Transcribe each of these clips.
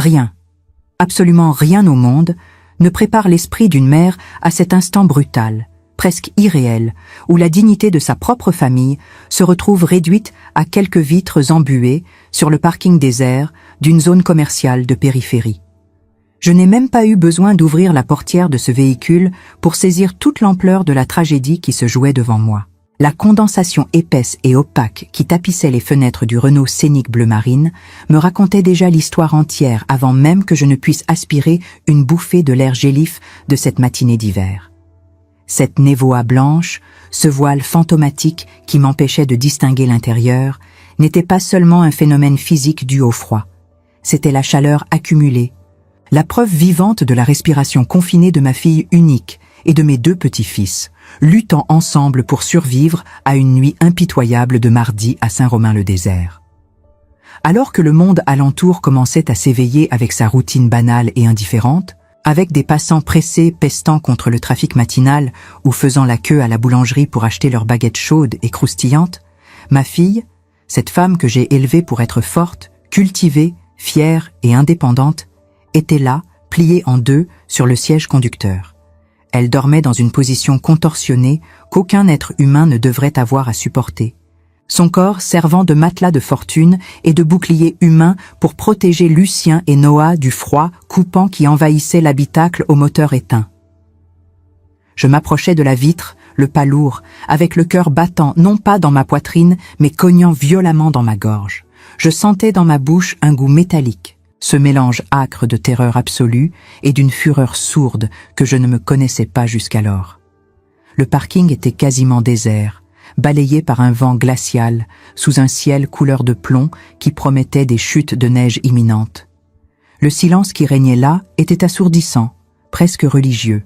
Rien, absolument rien au monde, ne prépare l'esprit d'une mère à cet instant brutal, presque irréel, où la dignité de sa propre famille se retrouve réduite à quelques vitres embuées sur le parking désert d'une zone commerciale de périphérie. Je n'ai même pas eu besoin d'ouvrir la portière de ce véhicule pour saisir toute l'ampleur de la tragédie qui se jouait devant moi. La condensation épaisse et opaque qui tapissait les fenêtres du Renault Scénic bleu marine me racontait déjà l'histoire entière avant même que je ne puisse aspirer une bouffée de l'air gélif de cette matinée d'hiver. Cette névoa blanche, ce voile fantomatique qui m'empêchait de distinguer l'intérieur, n'était pas seulement un phénomène physique dû au froid. C'était la chaleur accumulée, la preuve vivante de la respiration confinée de ma fille unique et de mes 2 petits-fils, luttant ensemble pour survivre à une nuit impitoyable de mardi à Saint-Romain-le-Désert. Alors que le monde alentour commençait à s'éveiller avec sa routine banale et indifférente, avec des passants pressés pestant contre le trafic matinal ou faisant la queue à la boulangerie pour acheter leurs baguettes chaudes et croustillantes, ma fille, cette femme que j'ai élevée pour être forte, cultivée, fière et indépendante, était là, pliée en 2 sur le siège conducteur. Elle dormait dans une position contorsionnée qu'aucun être humain ne devrait avoir à supporter. Son corps servant de matelas de fortune et de bouclier humain pour protéger Lucien et Noah du froid coupant qui envahissait l'habitacle au moteur éteint. Je m'approchais de la vitre, le pas lourd, avec le cœur battant non pas dans ma poitrine, mais cognant violemment dans ma gorge. Je sentais dans ma bouche un goût métallique, ce mélange âcre de terreur absolue et d'une fureur sourde que je ne me connaissais pas jusqu'alors. Le parking était quasiment désert, balayé par un vent glacial, sous un ciel couleur de plomb qui promettait des chutes de neige imminentes. Le silence qui régnait là était assourdissant, presque religieux.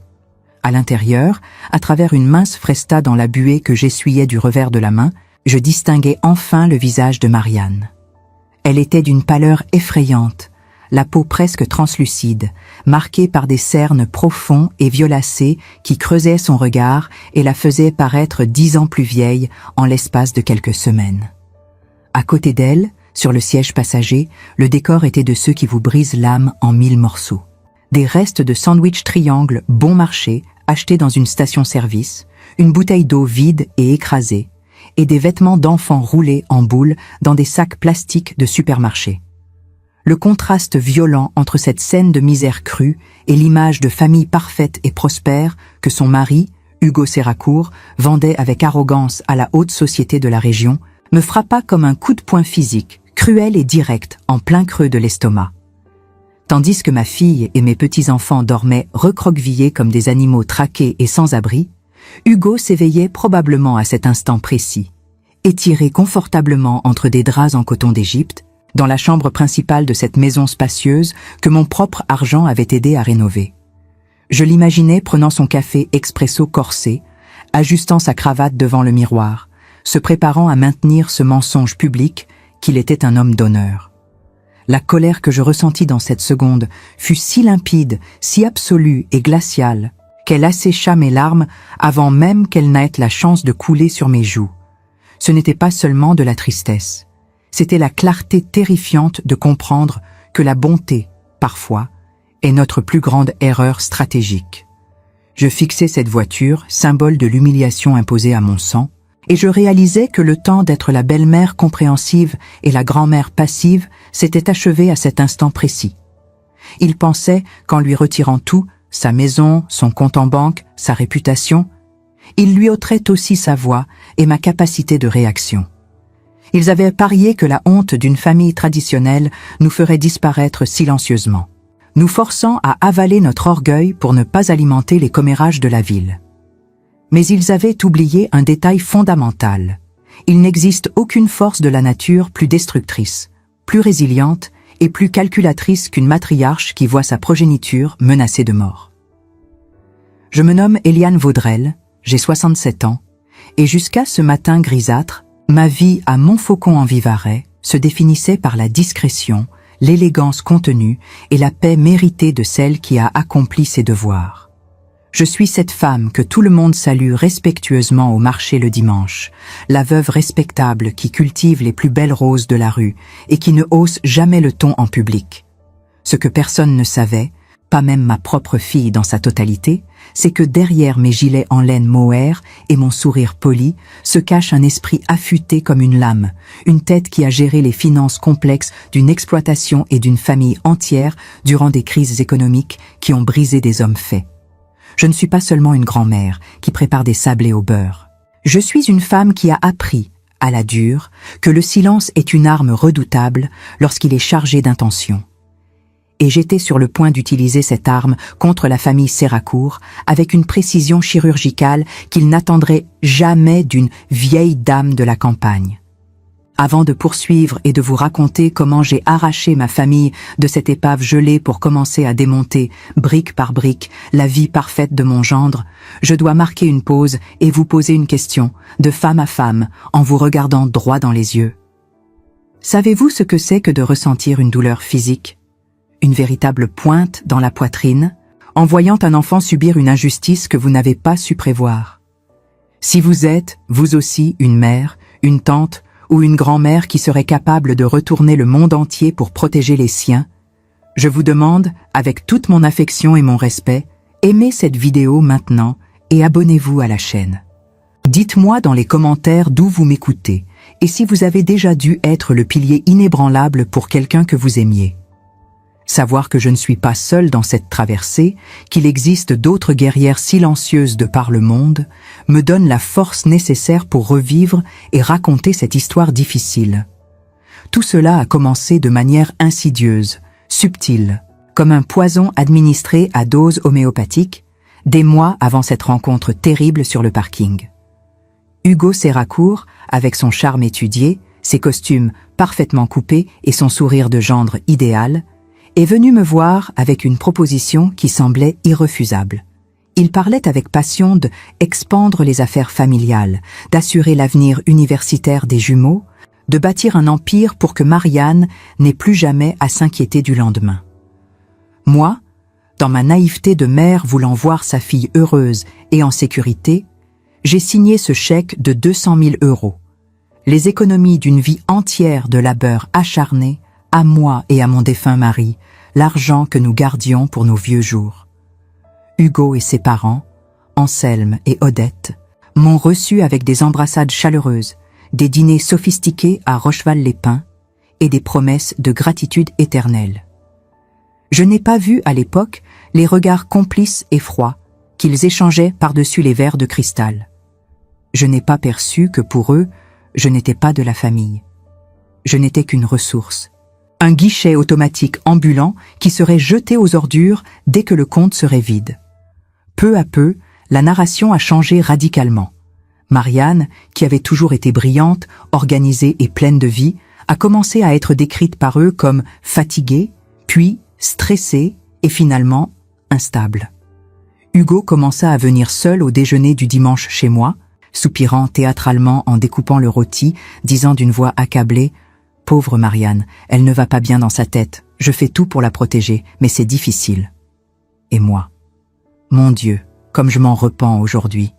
À l'intérieur, à travers une mince fresta dans la buée que j'essuyais du revers de la main, je distinguais enfin le visage de Marianne. Elle était d'une pâleur effrayante, la peau presque translucide, marquée par des cernes profonds et violacés qui creusaient son regard et la faisaient paraître 10 ans plus vieille en l'espace de quelques semaines. À côté d'elle, sur le siège passager, le décor était de ceux qui vous brisent l'âme en 1000 morceaux. Des restes de sandwich triangle bon marché achetés dans une station-service, une bouteille d'eau vide et écrasée, et des vêtements d'enfants roulés en boule dans des sacs plastiques de supermarché. Le contraste violent entre cette scène de misère crue et l'image de famille parfaite et prospère que son mari, Hugo Séracourt, vendait avec arrogance à la haute société de la région, me frappa comme un coup de poing physique, cruel et direct, en plein creux de l'estomac. Tandis que ma fille et mes petits-enfants dormaient recroquevillés comme des animaux traqués et sans abri, Hugo s'éveillait probablement à cet instant précis, étiré confortablement entre des draps en coton d'Égypte, dans la chambre principale de cette maison spacieuse que mon propre argent avait aidé à rénover. Je l'imaginais prenant son café expresso corsé, ajustant sa cravate devant le miroir, se préparant à maintenir ce mensonge public qu'il était un homme d'honneur. La colère que je ressentis dans cette seconde fut si limpide, si absolue et glaciale, qu'elle assécha mes larmes avant même qu'elles n'aient la chance de couler sur mes joues. Ce n'était pas seulement de la tristesse. C'était la clarté terrifiante de comprendre que la bonté, parfois, est notre plus grande erreur stratégique. Je fixais cette voiture, symbole de l'humiliation imposée à mon sang, et je réalisais que le temps d'être la belle-mère compréhensive et la grand-mère passive s'était achevé à cet instant précis. Il pensait qu'en lui retirant tout, sa maison, son compte en banque, sa réputation, il lui ôterait aussi sa voix et ma capacité de réaction. Ils avaient parié que la honte d'une famille traditionnelle nous ferait disparaître silencieusement, nous forçant à avaler notre orgueil pour ne pas alimenter les commérages de la ville. Mais ils avaient oublié un détail fondamental. Il n'existe aucune force de la nature plus destructrice, plus résiliente et plus calculatrice qu'une matriarche qui voit sa progéniture menacée de mort. Je me nomme Eliane Vaudrel, j'ai 67 ans, et jusqu'à ce matin grisâtre, ma vie à Montfaucon-en-Vivarais se définissait par la discrétion, l'élégance contenue et la paix méritée de celle qui a accompli ses devoirs. Je suis cette femme que tout le monde salue respectueusement au marché le dimanche, la veuve respectable qui cultive les plus belles roses de la rue et qui ne hausse jamais le ton en public. Ce que personne ne savait, pas même ma propre fille dans sa totalité, c'est que derrière mes gilets en laine mohair et mon sourire poli se cache un esprit affûté comme une lame, une tête qui a géré les finances complexes d'une exploitation et d'une famille entière durant des crises économiques qui ont brisé des hommes faits. Je ne suis pas seulement une grand-mère qui prépare des sablés au beurre. Je suis une femme qui a appris, à la dure, que le silence est une arme redoutable lorsqu'il est chargé d'intention. Et j'étais sur le point d'utiliser cette arme contre la famille Séracourt avec une précision chirurgicale qu'il n'attendrait jamais d'une vieille dame de la campagne. Avant de poursuivre et de vous raconter comment j'ai arraché ma famille de cette épave gelée pour commencer à démonter, brique par brique, la vie parfaite de mon gendre, je dois marquer une pause et vous poser une question, de femme à femme, en vous regardant droit dans les yeux. Savez-vous ce que c'est que de ressentir une douleur physique ? Une véritable pointe dans la poitrine, en voyant un enfant subir une injustice que vous n'avez pas su prévoir. Si vous êtes, vous aussi, une mère, une tante ou une grand-mère qui serait capable de retourner le monde entier pour protéger les siens, je vous demande, avec toute mon affection et mon respect, aimez cette vidéo maintenant et abonnez-vous à la chaîne. Dites-moi dans les commentaires d'où vous m'écoutez et si vous avez déjà dû être le pilier inébranlable pour quelqu'un que vous aimiez. Savoir que je ne suis pas seule dans cette traversée, qu'il existe d'autres guerrières silencieuses de par le monde, me donne la force nécessaire pour revivre et raconter cette histoire difficile. Tout cela a commencé de manière insidieuse, subtile, comme un poison administré à dose homéopathique, des mois avant cette rencontre terrible sur le parking. Hugo Séracourt, avec son charme étudié, ses costumes parfaitement coupés et son sourire de gendre idéal, est venu me voir avec une proposition qui semblait irrefusable. Il parlait avec passion de expandre les affaires familiales, d'assurer l'avenir universitaire des jumeaux, de bâtir un empire pour que Marianne n'ait plus jamais à s'inquiéter du lendemain. Moi, dans ma naïveté de mère voulant voir sa fille heureuse et en sécurité, j'ai signé ce chèque de 200 000 €, les économies d'une vie entière de labeur acharné, à moi et à mon défunt mari, l'argent que nous gardions pour nos vieux jours. Hugo et ses parents, Anselme et Odette, m'ont reçu avec des embrassades chaleureuses, des dîners sophistiqués à Rocheval-les-Pins et des promesses de gratitude éternelle. Je n'ai pas vu à l'époque les regards complices et froids qu'ils échangeaient par-dessus les verres de cristal. Je n'ai pas perçu que pour eux, je n'étais pas de la famille. Je n'étais qu'une ressource. Un guichet automatique ambulant qui serait jeté aux ordures dès que le compte serait vide. Peu à peu, la narration a changé radicalement. Marianne, qui avait toujours été brillante, organisée et pleine de vie, a commencé à être décrite par eux comme fatiguée, puis stressée et finalement instable. Hugo commença à venir seul au déjeuner du dimanche chez moi, soupirant théâtralement en découpant le rôti, disant d'une voix accablée: « Pauvre Marianne, elle ne va pas bien dans sa tête, je fais tout pour la protéger, mais c'est difficile. » Et moi, mon Dieu, comme je m'en repens aujourd'hui.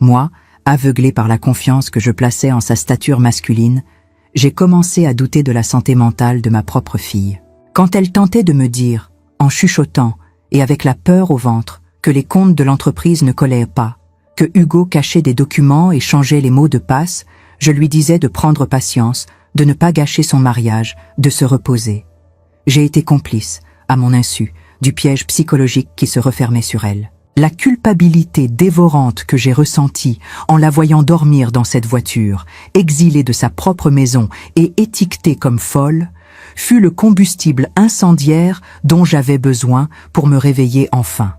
Moi, aveuglé par la confiance que je plaçais en sa stature masculine, j'ai commencé à douter de la santé mentale de ma propre fille. Quand elle tentait de me dire, en chuchotant et avec la peur au ventre, que les comptes de l'entreprise ne collaient pas, que Hugo cachait des documents et changeait les mots de passe, je lui disais de prendre patience, de ne pas gâcher son mariage, de se reposer. J'ai été complice, à mon insu, du piège psychologique qui se refermait sur elle. La culpabilité dévorante que j'ai ressentie en la voyant dormir dans cette voiture, exilée de sa propre maison et étiquetée comme folle, fut le combustible incendiaire dont j'avais besoin pour me réveiller enfin.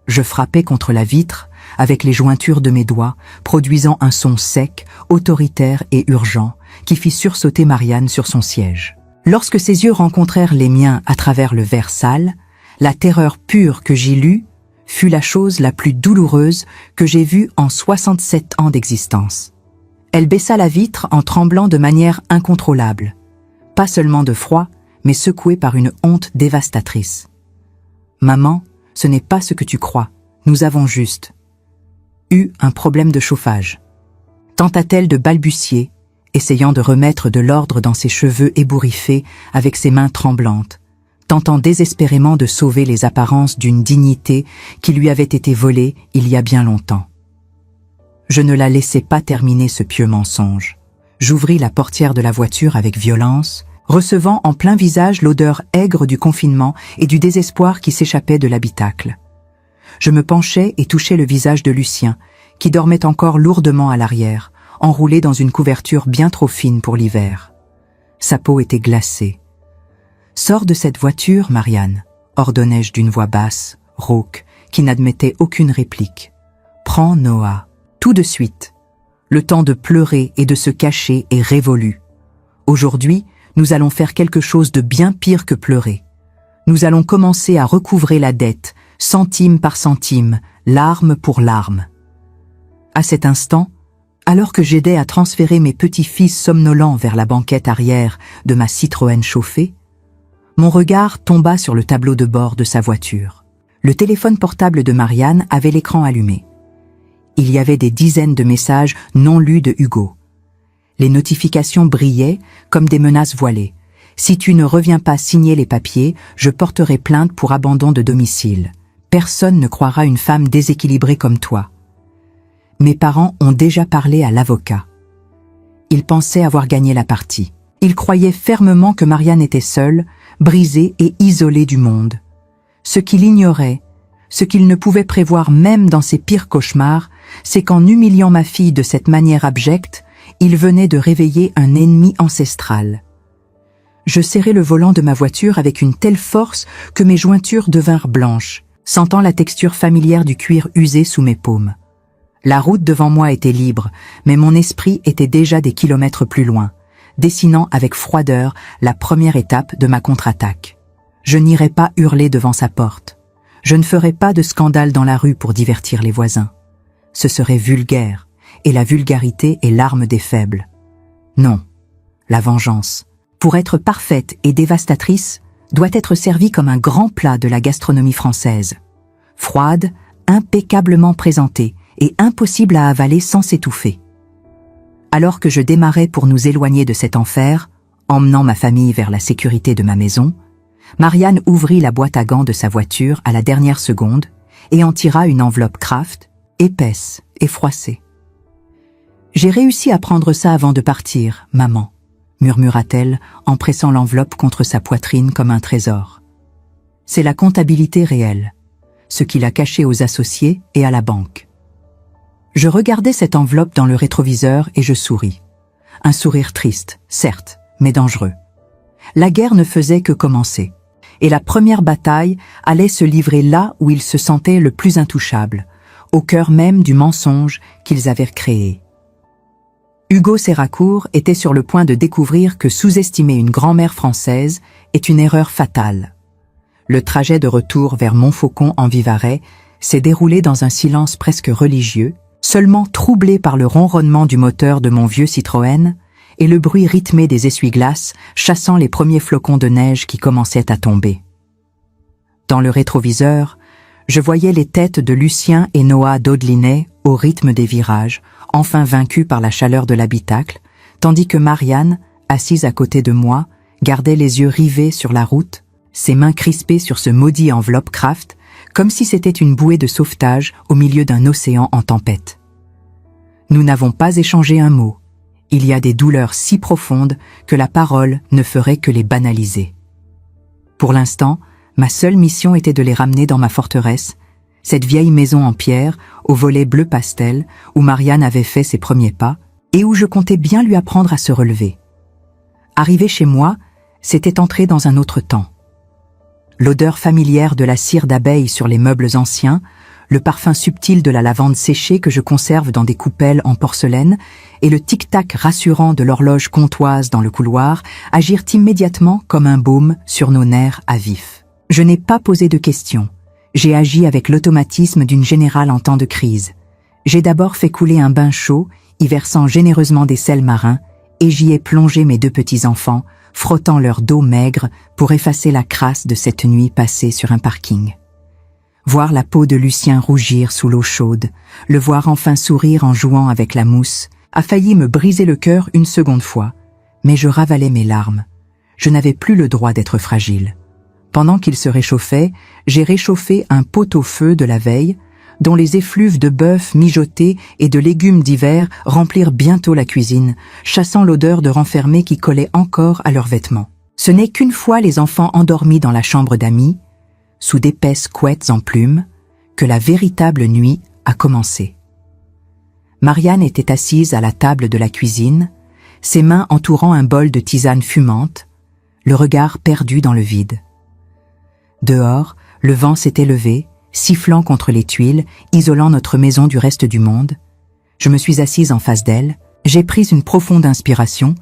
Je frappais contre la vitre avec les jointures de mes doigts, produisant un son sec, autoritaire et urgent, qui fit sursauter Marianne sur son siège. Lorsque ses yeux rencontrèrent les miens à travers le verre sale, la terreur pure que j'y lus fut la chose la plus douloureuse que j'ai vue en 67 ans d'existence. Elle baissa la vitre en tremblant de manière incontrôlable, pas seulement de froid, mais secouée par une honte dévastatrice. « Maman, ce n'est pas ce que tu crois, nous avons juste eu un problème de chauffage. » Tenta-t-elle de balbutier, essayant de remettre de l'ordre dans ses cheveux ébouriffés avec ses mains tremblantes. tentant désespérément de sauver les apparences d'une dignité qui lui avait été volée il y a bien longtemps. Je ne la laissai pas terminer ce pieux mensonge. J'ouvris la portière de la voiture avec violence, recevant en plein visage l'odeur aigre du confinement et du désespoir qui s'échappait de l'habitacle. Je me penchai et touchai le visage de Lucien, qui dormait encore lourdement à l'arrière, enroulé dans une couverture bien trop fine pour l'hiver. Sa peau était glacée. « Sors de cette voiture, Marianne », ordonnai-je d'une voix basse, rauque, qui n'admettait aucune réplique. « Prends Noah, tout de suite. Le temps de pleurer et de se cacher est révolu. Aujourd'hui, nous allons faire quelque chose de bien pire que pleurer. Nous allons commencer à recouvrer la dette, centime par centime, larme pour larme. » À cet instant, alors que j'aidais à transférer mes petits-fils somnolents vers la banquette arrière de ma Citroën chauffée, mon regard tomba sur le tableau de bord de sa voiture. Le téléphone portable de Marianne avait l'écran allumé. Il y avait des dizaines de messages non lus de Hugo. Les notifications brillaient comme des menaces voilées. « Si tu ne reviens pas signer les papiers, je porterai plainte pour abandon de domicile. Personne ne croira une femme déséquilibrée comme toi. » Mes parents ont déjà parlé à l'avocat. Ils pensaient avoir gagné la partie. Ils croyaient fermement que Marianne était seule, brisée et isolée du monde. Ce qu'il ignorait, ce qu'il ne pouvait prévoir même dans ses pires cauchemars, c'est qu'en humiliant ma fille de cette manière abjecte, il venait de réveiller un ennemi ancestral. Je serrai le volant de ma voiture avec une telle force que mes jointures devinrent blanches, sentant la texture familière du cuir usé sous mes paumes. La route devant moi était libre, mais mon esprit était déjà des kilomètres plus loin, dessinant avec froideur la première étape de ma contre-attaque. Je n'irai pas hurler devant sa porte. Je ne ferai pas de scandale dans la rue pour divertir les voisins. Ce serait vulgaire, et la vulgarité est l'arme des faibles. Non, la vengeance, pour être parfaite et dévastatrice, doit être servie comme un grand plat de la gastronomie française. Froide, impeccablement présentée, et impossible à avaler sans s'étouffer. Alors que je démarrais pour nous éloigner de cet enfer, emmenant ma famille vers la sécurité de ma maison, Marianne ouvrit la boîte à gants de sa voiture à la dernière seconde et en tira une enveloppe Kraft, épaisse et froissée. « J'ai réussi à prendre ça avant de partir, maman », murmura-t-elle en pressant l'enveloppe contre sa poitrine comme un trésor. C'est la comptabilité réelle, ce qu'il a caché aux associés et à la banque. Je regardais cette enveloppe dans le rétroviseur et je souris. Un sourire triste, certes, mais dangereux. La guerre ne faisait que commencer, et la première bataille allait se livrer là où ils se sentaient le plus intouchables, au cœur même du mensonge qu'ils avaient créé. Hugo Séracourt était sur le point de découvrir que sous-estimer une grand-mère française est une erreur fatale. Le trajet de retour vers Montfaucon en Vivarais s'est déroulé dans un silence presque religieux, seulement troublé par le ronronnement du moteur de mon vieux Citroën et le bruit rythmé des essuie-glaces chassant les premiers flocons de neige qui commençaient à tomber. Dans le rétroviseur, je voyais les têtes de Lucien et Noah dodelinaient au rythme des virages, enfin vaincus par la chaleur de l'habitacle, tandis que Marianne, assise à côté de moi, gardait les yeux rivés sur la route, ses mains crispées sur ce maudit enveloppe Kraft, comme si c'était une bouée de sauvetage au milieu d'un océan en tempête. Nous n'avons pas échangé un mot. Il y a des douleurs si profondes que la parole ne ferait que les banaliser. Pour l'instant, ma seule mission était de les ramener dans ma forteresse, cette vieille maison en pierre, au volet bleu pastel, où Marianne avait fait ses premiers pas, et où je comptais bien lui apprendre à se relever. Arrivé chez moi, c'était entrer dans un autre temps. L'odeur familière de la cire d'abeille sur les meubles anciens, le parfum subtil de la lavande séchée que je conserve dans des coupelles en porcelaine et le tic-tac rassurant de l'horloge comtoise dans le couloir agirent immédiatement comme un baume sur nos nerfs à vif. Je n'ai pas posé de questions. J'ai agi avec l'automatisme d'une générale en temps de crise. J'ai d'abord fait couler un bain chaud, y versant généreusement des sels marins, et j'y ai plongé mes deux petits-enfants, frottant leur dos maigre pour effacer la crasse de cette nuit passée sur un parking. Voir la peau de Lucien rougir sous l'eau chaude, le voir enfin sourire en jouant avec la mousse, a failli me briser le cœur une seconde fois, mais je ravalais mes larmes. Je n'avais plus le droit d'être fragile. Pendant qu'il se réchauffait, j'ai réchauffé un pot-au-feu de la veille, dont les effluves de bœuf mijoté et de légumes d'hiver remplirent bientôt la cuisine, chassant l'odeur de renfermé qui collait encore à leurs vêtements. Ce n'est qu'une fois les enfants endormis dans la chambre d'amis, sous d'épaisses couettes en plumes, que la véritable nuit a commencé. Marianne était assise à la table de la cuisine, ses mains entourant un bol de tisane fumante, le regard perdu dans le vide. Dehors, le vent s'était levé, sifflant contre les tuiles, isolant notre maison du reste du monde. Je me suis assise en face d'elle, j'ai pris une profonde inspiration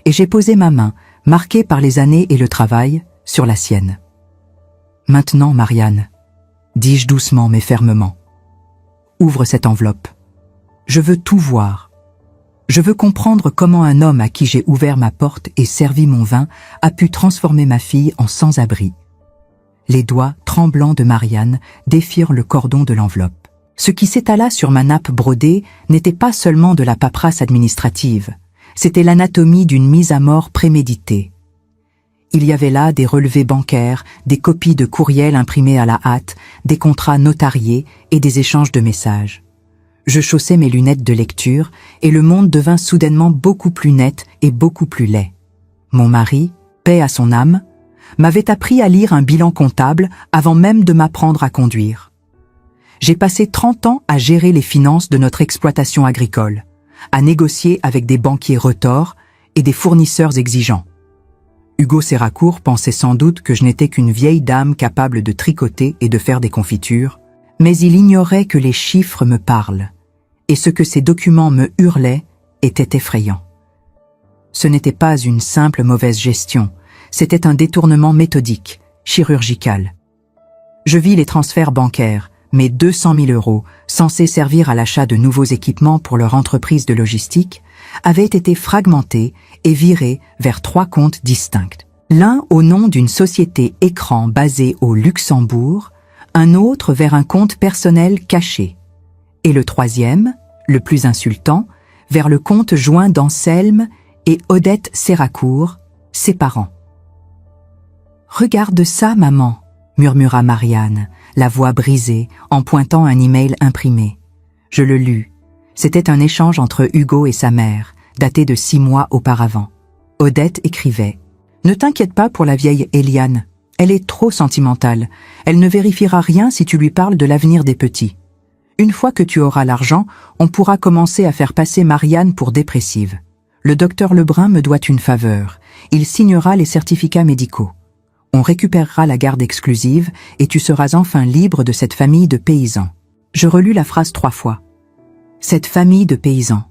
et j'ai posé ma main, marquée par les années et le travail, sur la sienne. « Maintenant, Marianne, dis-je doucement mais fermement, ouvre cette enveloppe. Je veux tout voir. Je veux comprendre comment un homme à qui j'ai ouvert ma porte et servi mon vin a pu transformer ma fille en sans-abri. » Les doigts tremblants de Marianne défirent le cordon de l'enveloppe. Ce qui s'étala sur ma nappe brodée n'était pas seulement de la paperasse administrative, c'était l'anatomie d'une mise à mort préméditée. Il y avait là des relevés bancaires, des copies de courriels imprimés à la hâte, des contrats notariés et des échanges de messages. Je chaussai mes lunettes de lecture et le monde devint soudainement beaucoup plus net et beaucoup plus laid. Mon mari, paix à son âme, m'avait appris à lire un bilan comptable avant même de m'apprendre à conduire. J'ai passé 30 ans à gérer les finances de notre exploitation agricole, à négocier avec des banquiers retors et des fournisseurs exigeants. Hugo Séracourt pensait sans doute que je n'étais qu'une vieille dame capable de tricoter et de faire des confitures, mais il ignorait que les chiffres me parlent, et ce que ces documents me hurlaient était effrayant. Ce n'était pas une simple mauvaise gestion, c'était un détournement méthodique, chirurgical. Je vis les transferts bancaires, mes 200 000 €, censés servir à l'achat de nouveaux équipements pour leur entreprise de logistique, avaient été fragmentés et virés vers 3 comptes distincts. L'un au nom d'une société écran basée au Luxembourg, un autre vers un compte personnel caché, et le troisième, le plus insultant, vers le compte joint d'Anselme et Odette Séracourt, ses parents. « Regarde ça, maman », murmura Marianne, la voix brisée, en pointant un email imprimé. Je le lus. C'était un échange entre Hugo et sa mère, daté de 6 mois auparavant. Odette écrivait « Ne t'inquiète pas pour la vieille Eliane, elle est trop sentimentale. Elle ne vérifiera rien si tu lui parles de l'avenir des petits. Une fois que tu auras l'argent, on pourra commencer à faire passer Marianne pour dépressive. Le docteur Lebrun me doit une faveur. Il signera les certificats médicaux. On récupérera la garde exclusive et tu seras enfin libre de cette famille de paysans. » Je relus la phrase 3 fois. Cette famille de paysans.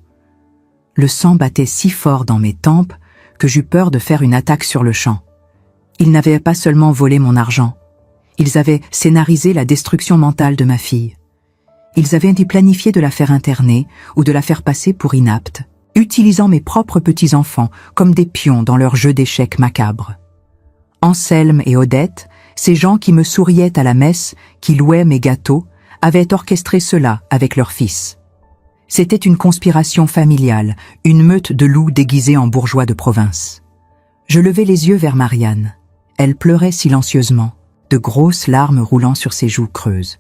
Le sang battait si fort dans mes tempes que j'eus peur de faire une attaque sur le champ. Ils n'avaient pas seulement volé mon argent. Ils avaient scénarisé la destruction mentale de ma fille. Ils avaient planifié de la faire interner ou de la faire passer pour inapte, utilisant mes propres petits-enfants comme des pions dans leur jeu d'échecs macabre. Anselme et Odette, ces gens qui me souriaient à la messe, qui louaient mes gâteaux, avaient orchestré cela avec leur fils. C'était une conspiration familiale, une meute de loups déguisés en bourgeois de province. Je levai les yeux vers Marianne. Elle pleurait silencieusement, de grosses larmes roulant sur ses joues creuses.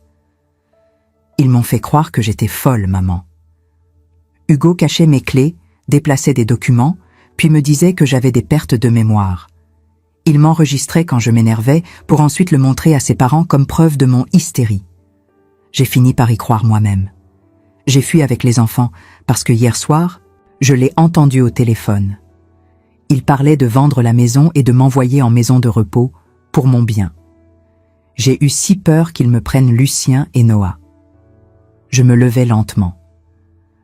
Ils m'ont fait croire que j'étais folle, maman. Hugo cachait mes clés, déplaçait des documents, puis me disait que j'avais des pertes de mémoire. Il m'enregistrait quand je m'énervais pour ensuite le montrer à ses parents comme preuve de mon hystérie. J'ai fini par y croire moi-même. J'ai fui avec les enfants parce que hier soir, je l'ai entendu au téléphone. Il parlait de vendre la maison et de m'envoyer en maison de repos pour mon bien. J'ai eu si peur qu'ils me prennent Lucien et Noah. Je me levai lentement.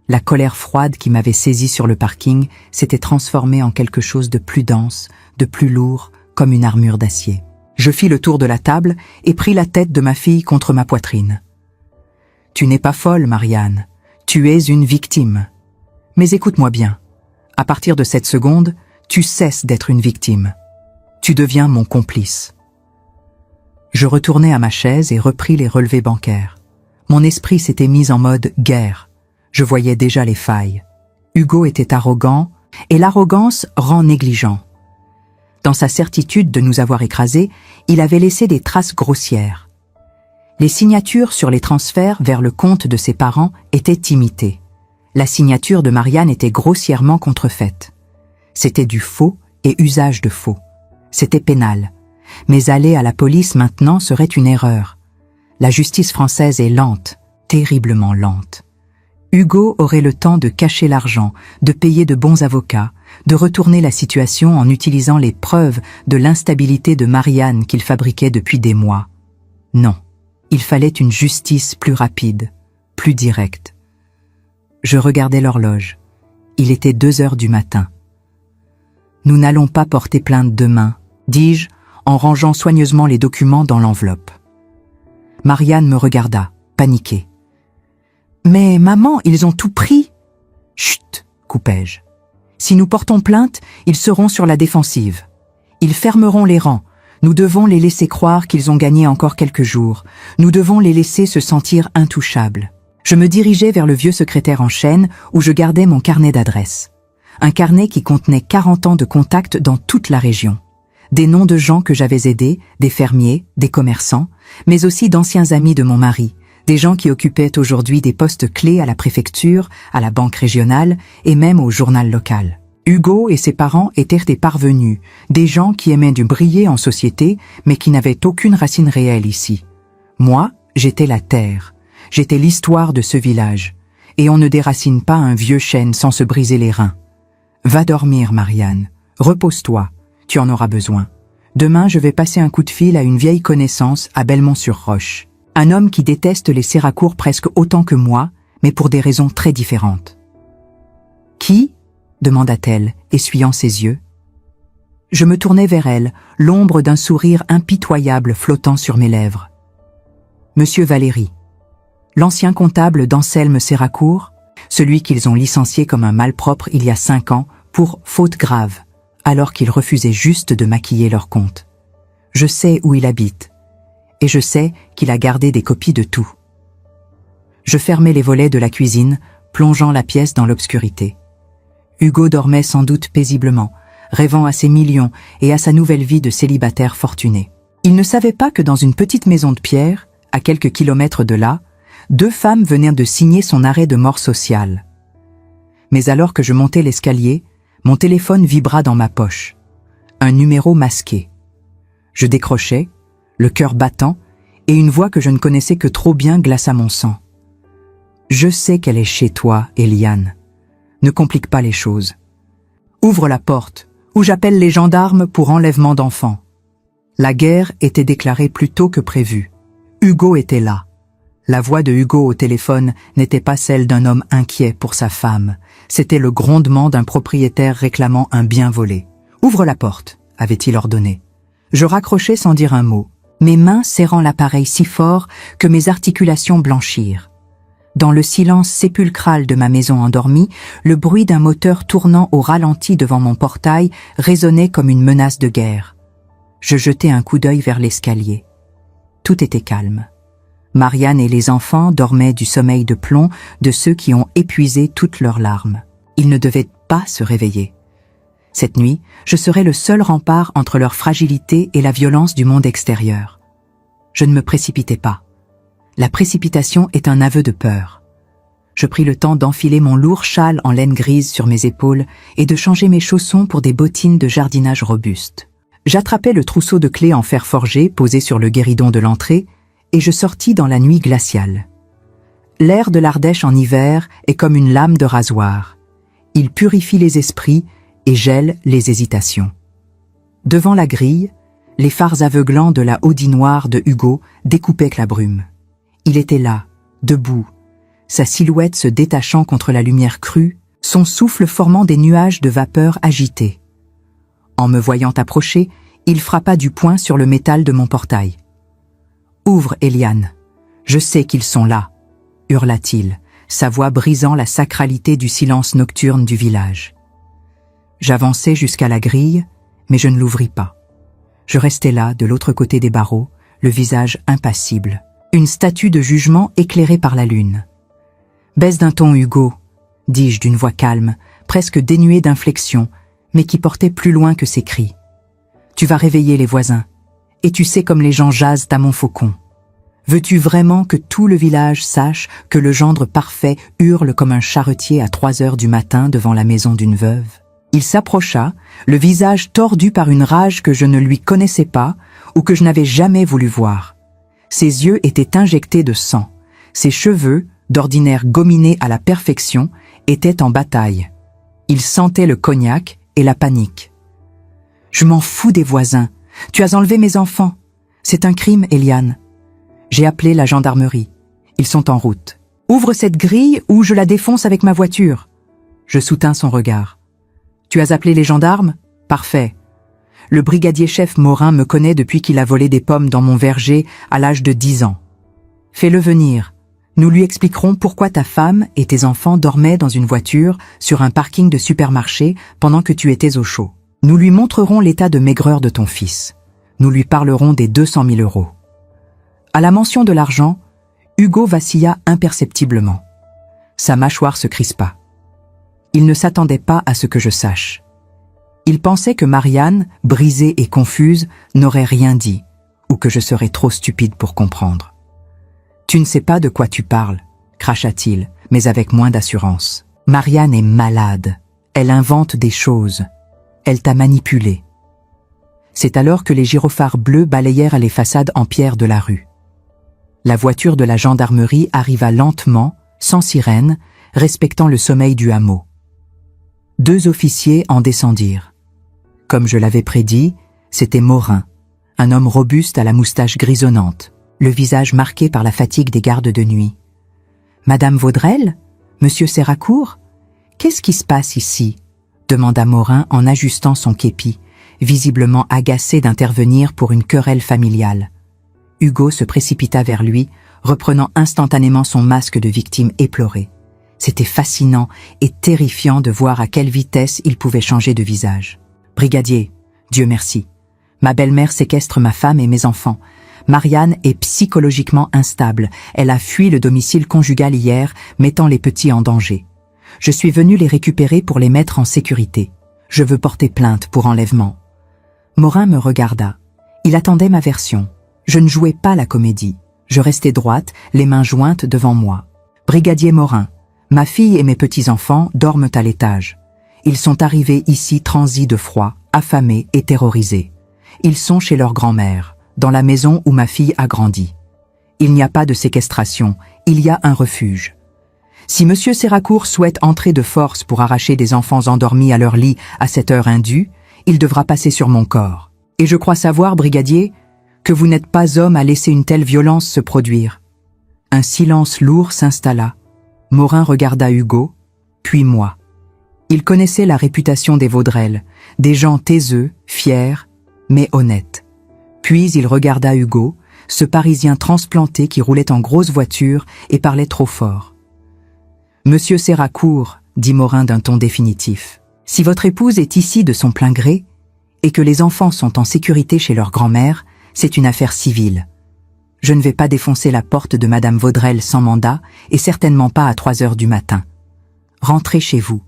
La colère froide qui m'avait saisi sur le parking s'était transformée en quelque chose de plus dense, de plus lourd, comme une armure d'acier. Je fis le tour de la table et pris la tête de ma fille contre ma poitrine. « Tu n'es pas folle, Marianne. Tu es une victime. Mais écoute-moi bien. À partir de cette seconde, tu cesses d'être une victime. Tu deviens mon complice. » Je retournai à ma chaise et repris les relevés bancaires. Mon esprit s'était mis en mode guerre. Je voyais déjà les failles. Hugo était arrogant, et l'arrogance rend négligent. Dans sa certitude de nous avoir écrasés, il avait laissé des traces grossières. Les signatures sur les transferts vers le compte de ses parents étaient imitées. La signature de Marianne était grossièrement contrefaite. C'était du faux et usage de faux. C'était pénal. Mais aller à la police maintenant serait une erreur. La justice française est lente, terriblement lente. Hugo aurait le temps de cacher l'argent, de payer de bons avocats, de retourner la situation en utilisant les preuves de l'instabilité de Marianne qu'il fabriquait depuis des mois. Non, il fallait une justice plus rapide, plus directe. Je regardais l'horloge. Il était 2 heures du matin. « Nous n'allons pas porter plainte demain », dis-je, en rangeant soigneusement les documents dans l'enveloppe. Marianne me regarda, paniquée. « Mais maman, ils ont tout pris !»« Chut !» coupai-je. « Si nous portons plainte, ils seront sur la défensive. Ils fermeront les rangs. Nous devons les laisser croire qu'ils ont gagné encore quelques jours. Nous devons les laisser se sentir intouchables. » Je me dirigeais vers le vieux secrétaire en chêne où je gardais mon carnet d'adresses. Un carnet qui contenait 40 ans de contacts dans toute la région. Des noms de gens que j'avais aidés, des fermiers, des commerçants, mais aussi d'anciens amis de mon mari, des gens qui occupaient aujourd'hui des postes clés à la préfecture, à la banque régionale et même au journal local. Hugo et ses parents étaient des parvenus, des gens qui aimaient du briller en société, mais qui n'avaient aucune racine réelle ici. Moi, j'étais la terre, j'étais l'histoire de ce village, et on ne déracine pas un vieux chêne sans se briser les reins. Va dormir, Marianne. Repose-toi. Tu en auras besoin. Demain, je vais passer un coup de fil à une vieille connaissance à Belmont-sur-Roche. Un homme qui déteste les Séracourt presque autant que moi, mais pour des raisons très différentes. « Qui ?» demanda-t-elle, essuyant ses yeux. Je me tournai vers elle, l'ombre d'un sourire impitoyable flottant sur mes lèvres. « Monsieur Valéry. L'ancien comptable d'Anselme Séracourt, celui qu'ils ont licencié comme un malpropre il y a 5 ans pour faute grave, alors qu'ils refusaient juste de maquiller leur compte. Je sais où il habite, et je sais qu'il a gardé des copies de tout. » Je fermai les volets de la cuisine, plongeant la pièce dans l'obscurité. Hugo dormait sans doute paisiblement, rêvant à ses millions et à sa nouvelle vie de célibataire fortuné. Il ne savait pas que dans une petite maison de pierre, à quelques kilomètres de là, 2 femmes venaient de signer son arrêt de mort sociale. Mais alors que je montais l'escalier, mon téléphone vibra dans ma poche. Un numéro masqué. Je décrochai, le cœur battant, et une voix que je ne connaissais que trop bien glaça mon sang. « Je sais qu'elle est chez toi, Eliane. Ne complique pas les choses. Ouvre la porte, ou j'appelle les gendarmes pour enlèvement d'enfants. » La guerre était déclarée plus tôt que prévu. Hugo était là. La voix de Hugo au téléphone n'était pas celle d'un homme inquiet pour sa femme. C'était le grondement d'un propriétaire réclamant un bien volé. « Ouvre la porte », avait-il ordonné. Je raccrochai sans dire un mot, mes mains serrant l'appareil si fort que mes articulations blanchirent. Dans le silence sépulcral de ma maison endormie, le bruit d'un moteur tournant au ralenti devant mon portail résonnait comme une menace de guerre. Je jetai un coup d'œil vers l'escalier. Tout était calme. Marianne et les enfants dormaient du sommeil de plomb de ceux qui ont épuisé toutes leurs larmes. Ils ne devaient pas se réveiller. Cette nuit, je serais le seul rempart entre leur fragilité et la violence du monde extérieur. Je ne me précipitai pas. La précipitation est un aveu de peur. Je pris le temps d'enfiler mon lourd châle en laine grise sur mes épaules et de changer mes chaussons pour des bottines de jardinage robustes. J'attrapai le trousseau de clés en fer forgé posé sur le guéridon de l'entrée et je sortis dans la nuit glaciale. L'air de l'Ardèche en hiver est comme une lame de rasoir. Il purifie les esprits et gèle les hésitations. Devant la grille, les phares aveuglants de la Audi noire de Hugo découpaient la brume. Il était là, debout, sa silhouette se détachant contre la lumière crue, son souffle formant des nuages de vapeur agités. En me voyant approcher, il frappa du poing sur le métal de mon portail. « Ouvre, Eliane. Je sais qu'ils sont là », hurla-t-il, sa voix brisant la sacralité du silence nocturne du village. J'avançai jusqu'à la grille, mais je ne l'ouvris pas. Je restai là, de l'autre côté des barreaux, le visage impassible. Une statue de jugement éclairée par la lune. « Baisse d'un ton, Hugo », dis-je d'une voix calme, presque dénuée d'inflexion, mais qui portait plus loin que ses cris. Tu vas réveiller les voisins. Et tu sais comme les gens jasent à Montfaucon. Veux-tu vraiment que tout le village sache que le gendre parfait hurle comme un charretier à 3 heures du matin devant la maison d'une veuve? Il s'approcha, le visage tordu par une rage que je ne lui connaissais pas ou que je n'avais jamais voulu voir. Ses yeux étaient injectés de sang. Ses cheveux, d'ordinaire gominés à la perfection, étaient en bataille. Il sentait le cognac et la panique. « Je m'en fous des voisins. Tu as enlevé mes enfants. C'est un crime, Eliane. » J'ai appelé la gendarmerie. Ils sont en route. « Ouvre cette grille ou je la défonce avec ma voiture. » Je soutins son regard. « Tu as appelé les gendarmes? Parfait. Le brigadier-chef Morin me connaît depuis qu'il a volé des pommes dans mon verger à l'âge de 10 ans. Fais-le venir. Nous lui expliquerons pourquoi ta femme et tes enfants dormaient dans une voiture sur un parking de supermarché pendant que tu étais au chaud. Nous lui montrerons l'état de maigreur de ton fils. Nous lui parlerons des 200 000 €. À la mention de l'argent, Hugo vacilla imperceptiblement. Sa mâchoire se crispa. Il ne s'attendait pas à ce que je sache. Il pensait que Marianne, brisée et confuse, n'aurait rien dit, ou que je serais trop stupide pour comprendre. « Tu ne sais pas de quoi tu parles », cracha-t-il, mais avec moins d'assurance. « Marianne est malade. Elle invente des choses. Elle t'a manipulé. » C'est alors que les gyrophares bleus balayèrent les façades en pierre de la rue. La voiture de la gendarmerie arriva lentement, sans sirène, respectant le sommeil du hameau. 2 officiers en descendirent. Comme je l'avais prédit, c'était Morin, un homme robuste à la moustache grisonnante, le visage marqué par la fatigue des gardes de nuit. « Madame Vaudrelle? Monsieur Séracourt? Qu'est-ce qui se passe ici ?» demanda Morin en ajustant son képi, visiblement agacé d'intervenir pour une querelle familiale. Hugo se précipita vers lui, reprenant instantanément son masque de victime éplorée. C'était fascinant et terrifiant de voir à quelle vitesse il pouvait changer de visage. « Brigadier, Dieu merci. Ma belle-mère séquestre ma femme et mes enfants. Marianne est psychologiquement instable. Elle a fui le domicile conjugal hier, mettant les petits en danger. Je suis venu les récupérer pour les mettre en sécurité. Je veux porter plainte pour enlèvement. » Morin me regarda. Il attendait ma version. Je ne jouais pas la comédie. Je restais droite, les mains jointes devant moi. « Brigadier Morin, ma fille et mes petits-enfants dorment à l'étage. Ils sont arrivés ici transis de froid, affamés et terrorisés. Ils sont chez leur grand-mère, dans la maison où ma fille a grandi. Il n'y a pas de séquestration, il y a un refuge. Si Monsieur Séracourt souhaite entrer de force pour arracher des enfants endormis à leur lit à cette heure indue, il devra passer sur mon corps. Et je crois savoir, brigadier, que vous n'êtes pas homme à laisser une telle violence se produire. » Un silence lourd s'installa. Morin regarda Hugo, puis moi. Il connaissait la réputation des Vaudrelle, des gens taiseux, fiers, mais honnêtes. Puis il regarda Hugo, ce Parisien transplanté qui roulait en grosse voiture et parlait trop fort. « Monsieur Séracourt, » dit Morin d'un ton définitif, « si votre épouse est ici de son plein gré et que les enfants sont en sécurité chez leur grand-mère, c'est une affaire civile. Je ne vais pas défoncer la porte de Madame Vaudrelle sans mandat et certainement pas à 3 heures du matin. Rentrez chez vous.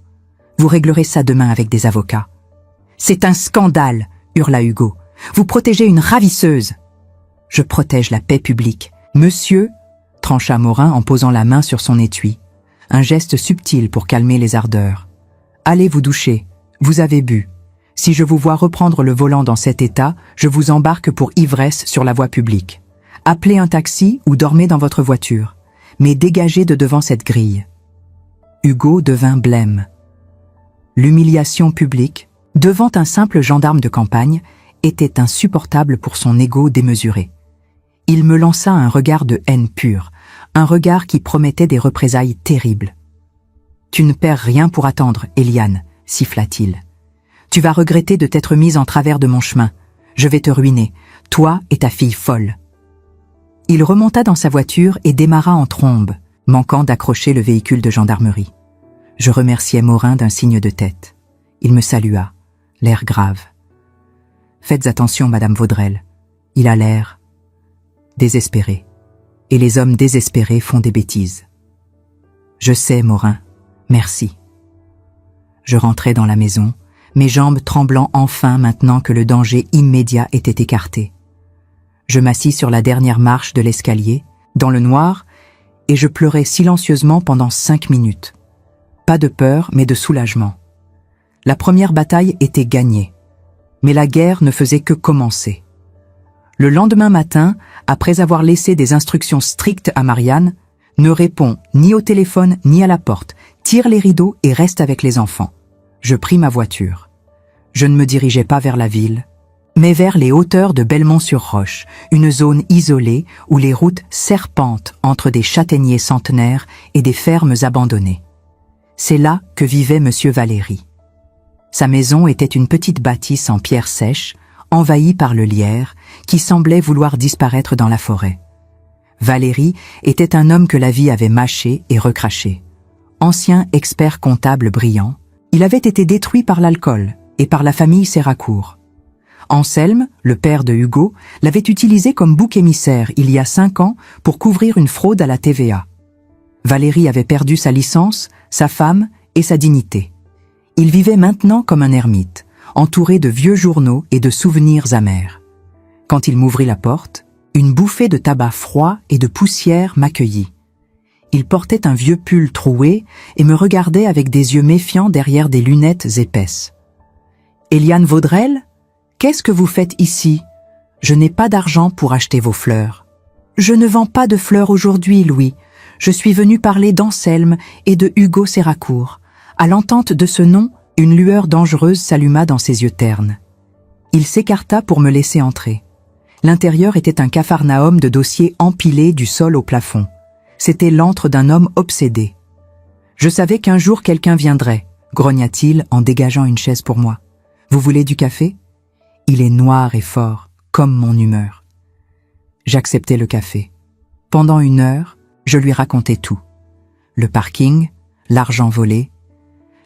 Vous réglerez ça demain avec des avocats. »« C'est un scandale !» hurla Hugo. « Vous protégez une ravisseuse !»« Je protège la paix publique. »« Monsieur !» trancha Morin en posant la main sur son étui. Un geste subtil pour calmer les ardeurs. « Allez vous doucher. Vous avez bu. Si je vous vois reprendre le volant dans cet état, je vous embarque pour ivresse sur la voie publique. Appelez un taxi ou dormez dans votre voiture. Mais dégagez de devant cette grille. » Hugo devint blême. L'humiliation publique, devant un simple gendarme de campagne, était insupportable pour son ego démesuré. Il me lança un regard de haine pure, un regard qui promettait des représailles terribles. « Tu ne perds rien pour attendre, Eliane, » siffla-t-il. « Tu vas regretter de t'être mise en travers de mon chemin. Je vais te ruiner, toi et ta fille folle. » Il remonta dans sa voiture et démarra en trombe, manquant d'accrocher le véhicule de gendarmerie. Je remerciai Morin d'un signe de tête. Il me salua, l'air grave. « Faites attention, Madame Vaudrelle. Il a l'air désespéré. Et les hommes désespérés font des bêtises. »« Je sais, Morin. Merci. » Je rentrai dans la maison, mes jambes tremblant enfin maintenant que le danger immédiat était écarté. Je m'assis sur la dernière marche de l'escalier, dans le noir, et je pleurais silencieusement pendant 5 minutes. Pas de peur, mais de soulagement. La première bataille était gagnée, mais la guerre ne faisait que commencer. Le lendemain matin, après avoir laissé des instructions strictes à Marianne, ne réponds ni au téléphone ni à la porte, tire les rideaux et reste avec les enfants. Je pris ma voiture. Je ne me dirigeais pas vers la ville, mais vers les hauteurs de Belmont-sur-Roche, une zone isolée où les routes serpentent entre des châtaigniers centenaires et des fermes abandonnées. C'est là que vivait Monsieur Valéry. Sa maison était une petite bâtisse en pierre sèche, envahie par le lierre, qui semblait vouloir disparaître dans la forêt. Valéry était un homme que la vie avait mâché et recraché. Ancien expert comptable brillant, il avait été détruit par l'alcool et par la famille Séracourt. Anselme, le père de Hugo, l'avait utilisé comme bouc émissaire il y a 5 ans pour couvrir une fraude à la TVA. Valéry avait perdu sa licence, sa femme et sa dignité. Il vivait maintenant comme un ermite, entouré de vieux journaux et de souvenirs amers. Quand il m'ouvrit la porte, une bouffée de tabac froid et de poussière m'accueillit. Il portait un vieux pull troué et me regardait avec des yeux méfiants derrière des lunettes épaisses. « Éliane Vaudrel, qu'est-ce que vous faites ici? Je n'ai pas d'argent pour acheter vos fleurs. »« Je ne vends pas de fleurs aujourd'hui, Louis. Je suis venu parler d'Anselme et de Hugo Séracourt. » À l'entente de ce nom, une lueur dangereuse s'alluma dans ses yeux ternes. Il s'écarta pour me laisser entrer. L'intérieur était un capharnaüm de dossiers empilés du sol au plafond. C'était l'antre d'un homme obsédé. Je savais qu'un jour quelqu'un viendrait, grogna-t-il en dégageant une chaise pour moi. Vous voulez du café? Il est noir et fort, comme mon humeur. J'acceptai le café. Pendant 1 heure, je lui racontais tout. Le parking, l'argent volé,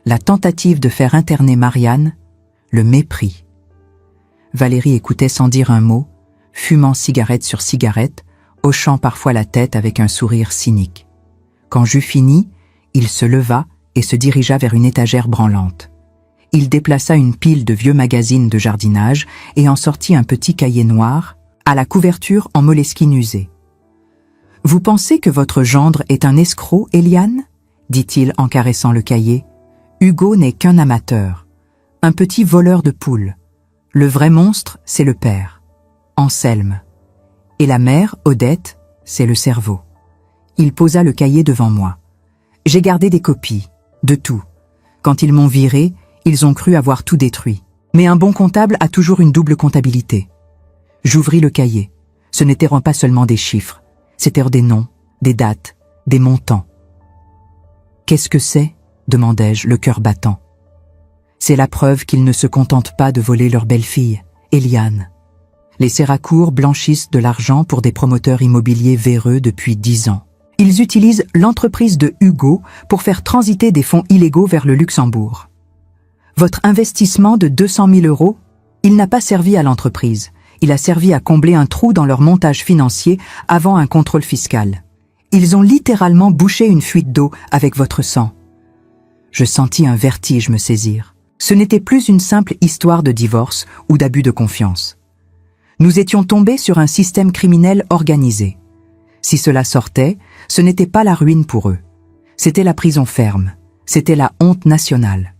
la tentative de faire interner Marianne, le mépris. Valéry écoutait sans dire un mot, fumant cigarette sur cigarette, hochant parfois la tête avec un sourire cynique. Quand j'eus fini, il se leva et se dirigea vers une étagère branlante. Il déplaça une pile de vieux magazines de jardinage et en sortit un petit cahier noir, à la couverture en moleskine usée. « Vous pensez que votre gendre est un escroc, Éliane ?» dit-il en caressant le cahier. « Hugo n'est qu'un amateur, un petit voleur de poules. Le vrai monstre, c'est le père, Anselme. Et la mère, Odette, c'est le cerveau. » Il posa le cahier devant moi. J'ai gardé des copies, de tout. Quand ils m'ont viré, ils ont cru avoir tout détruit. Mais un bon comptable a toujours une double comptabilité. J'ouvris le cahier. Ce n'étaient pas seulement des chiffres, c'étaient des noms, des dates, des montants. « Qu'est-ce que c'est ?» demandai-je, le cœur battant. « C'est la preuve qu'ils ne se contentent pas de voler leur belle-fille, Éliane. Les Séracourt blanchissent de l'argent pour des promoteurs immobiliers véreux depuis 10 ans. Ils utilisent l'entreprise de Hugo pour faire transiter des fonds illégaux vers le Luxembourg. Votre investissement de 200 000 €, il n'a pas servi à l'entreprise. Il a servi à combler un trou dans leur montage financier avant un contrôle fiscal. Ils ont littéralement bouché une fuite d'eau avec votre sang. » Je sentis un vertige me saisir. Ce n'était plus une simple histoire de divorce ou d'abus de confiance. Nous étions tombés sur un système criminel organisé. Si cela sortait, ce n'était pas la ruine pour eux. C'était la prison ferme. C'était la honte nationale.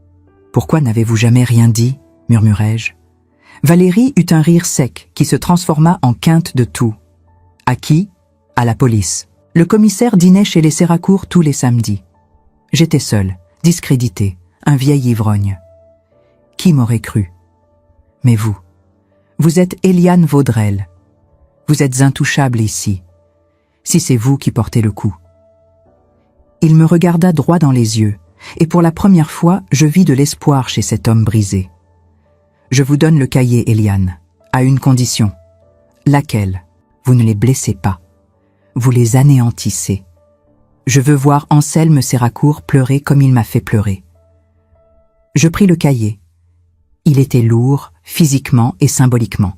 « Pourquoi n'avez-vous jamais rien dit ?» murmurai-je. Valéry eut un rire sec qui se transforma en quinte de tout. « À qui ? À la police. Le commissaire dînait chez les Séracourt tous les samedis. J'étais seul, discrédité, un vieil ivrogne. Qui m'aurait cru? Mais vous êtes Éliane Vaudrel. Vous êtes intouchable ici. Si c'est vous qui portez le coup. » Il me regarda droit dans les yeux, et pour la première fois, je vis de l'espoir chez cet homme brisé. « Je vous donne le cahier, Éliane, à une condition. Laquelle? Vous ne les blessez pas. Vous les anéantissez. Je veux voir Anselme Séracourt pleurer comme il m'a fait pleurer. » Je pris le cahier. Il était lourd, physiquement et symboliquement.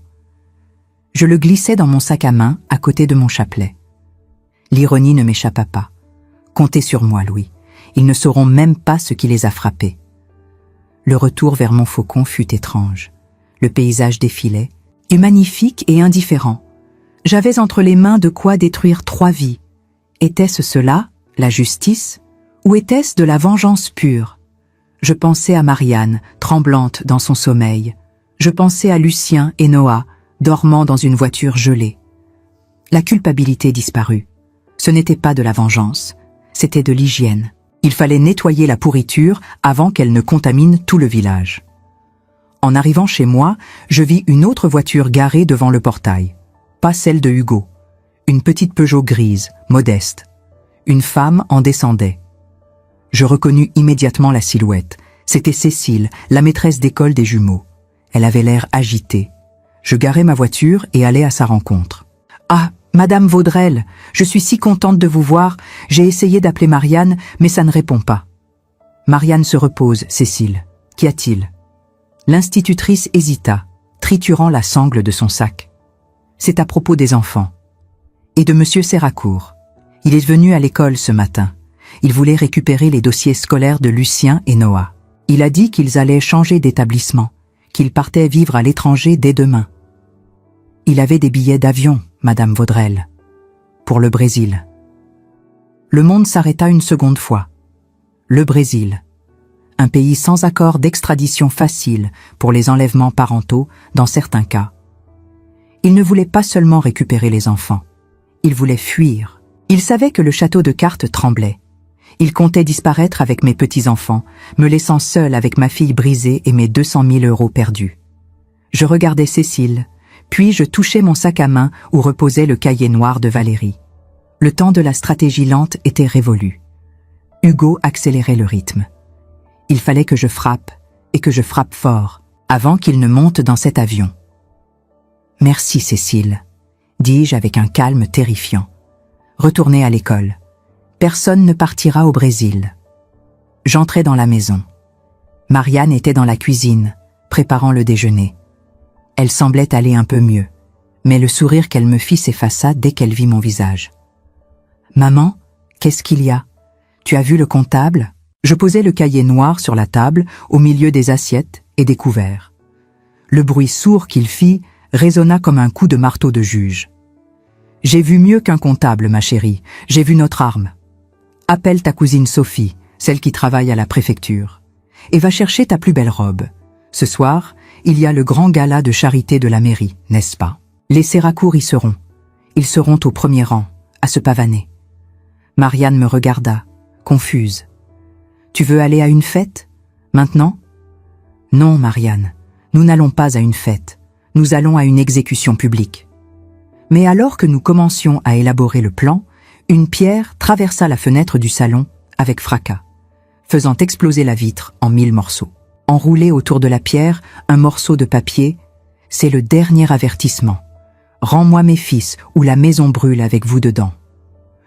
Je le glissai dans mon sac à main, à côté de mon chapelet. L'ironie ne m'échappa pas. Comptez sur moi, Louis. Ils ne sauront même pas ce qui les a frappés. Le retour vers Montfaucon fut étrange. Le paysage défilait, et magnifique et indifférent. J'avais entre les mains de quoi détruire 3 vies. Était-ce cela, la justice, ou était-ce de la vengeance pure? Je pensais à Marianne, tremblante dans son sommeil. Je pensais à Lucien et Noah, dormant dans une voiture gelée. La culpabilité disparut. Ce n'était pas de la vengeance, c'était de l'hygiène. Il fallait nettoyer la pourriture avant qu'elle ne contamine tout le village. En arrivant chez moi, je vis une autre voiture garée devant le portail. Pas celle de Hugo. Une petite Peugeot grise, modeste. Une femme en descendait. Je reconnus immédiatement la silhouette. C'était Cécile, la maîtresse d'école des jumeaux. Elle avait l'air agitée. Je garai ma voiture et allai à sa rencontre. « Ah, Madame Vaudrelle, je suis si contente de vous voir. J'ai essayé d'appeler Marianne, mais ça ne répond pas. » « Marianne se repose, Cécile. Qu'y a-t-il » L'institutrice hésita, triturant la sangle de son sac. « C'est à propos des enfants. Et de Monsieur Séracourt. Il est venu à l'école ce matin. Il voulait récupérer les dossiers scolaires de Lucien et Noah. Il a dit qu'ils allaient changer d'établissement, qu'ils partaient vivre à l'étranger dès demain. Il avait des billets d'avion, Madame Vaudrelle, pour le Brésil. » Le monde s'arrêta une seconde fois. Le Brésil. Un pays sans accord d'extradition facile pour les enlèvements parentaux dans certains cas. Il ne voulait pas seulement récupérer les enfants. Il voulait fuir. Il savait que le château de cartes tremblait. Il comptait disparaître avec mes petits-enfants, me laissant seul avec ma fille brisée et mes 200 000 € perdus. Je regardais Cécile, puis je touchais mon sac à main où reposait le cahier noir de Valérie. Le temps de la stratégie lente était révolu. Hugo accélérait le rythme. Il fallait que je frappe, et que je frappe fort, avant qu'il ne monte dans cet avion. « Merci, Cécile, » dis-je avec un calme terrifiant. « Retournez à l'école. Personne ne partira au Brésil. » J'entrai dans la maison. Marianne était dans la cuisine, préparant le déjeuner. Elle semblait aller un peu mieux, mais le sourire qu'elle me fit s'effaça dès qu'elle vit mon visage. « Maman, qu'est-ce qu'il y a? Tu as vu le comptable ?» Je posai le cahier noir sur la table, au milieu des assiettes et des couverts. Le bruit sourd qu'il fit résonna comme un coup de marteau de juge. « J'ai vu mieux qu'un comptable, ma chérie. J'ai vu notre arme. Appelle ta cousine Sophie, celle qui travaille à la préfecture, et va chercher ta plus belle robe. Ce soir, il y a le grand gala de charité de la mairie, n'est-ce pas? Les Séracourt y seront. Ils seront au premier rang, à se pavaner. » Marianne me regarda, confuse. « Tu veux aller à une fête, maintenant ?»« Non, Marianne, nous n'allons pas à une fête. Nous allons à une exécution publique. » Mais alors que nous commencions à élaborer le plan, une pierre traversa la fenêtre du salon avec fracas, faisant exploser la vitre en 1000 morceaux. Enroulé autour de la pierre, un morceau de papier, « C'est le dernier avertissement. Rends-moi mes fils ou la maison brûle avec vous dedans. »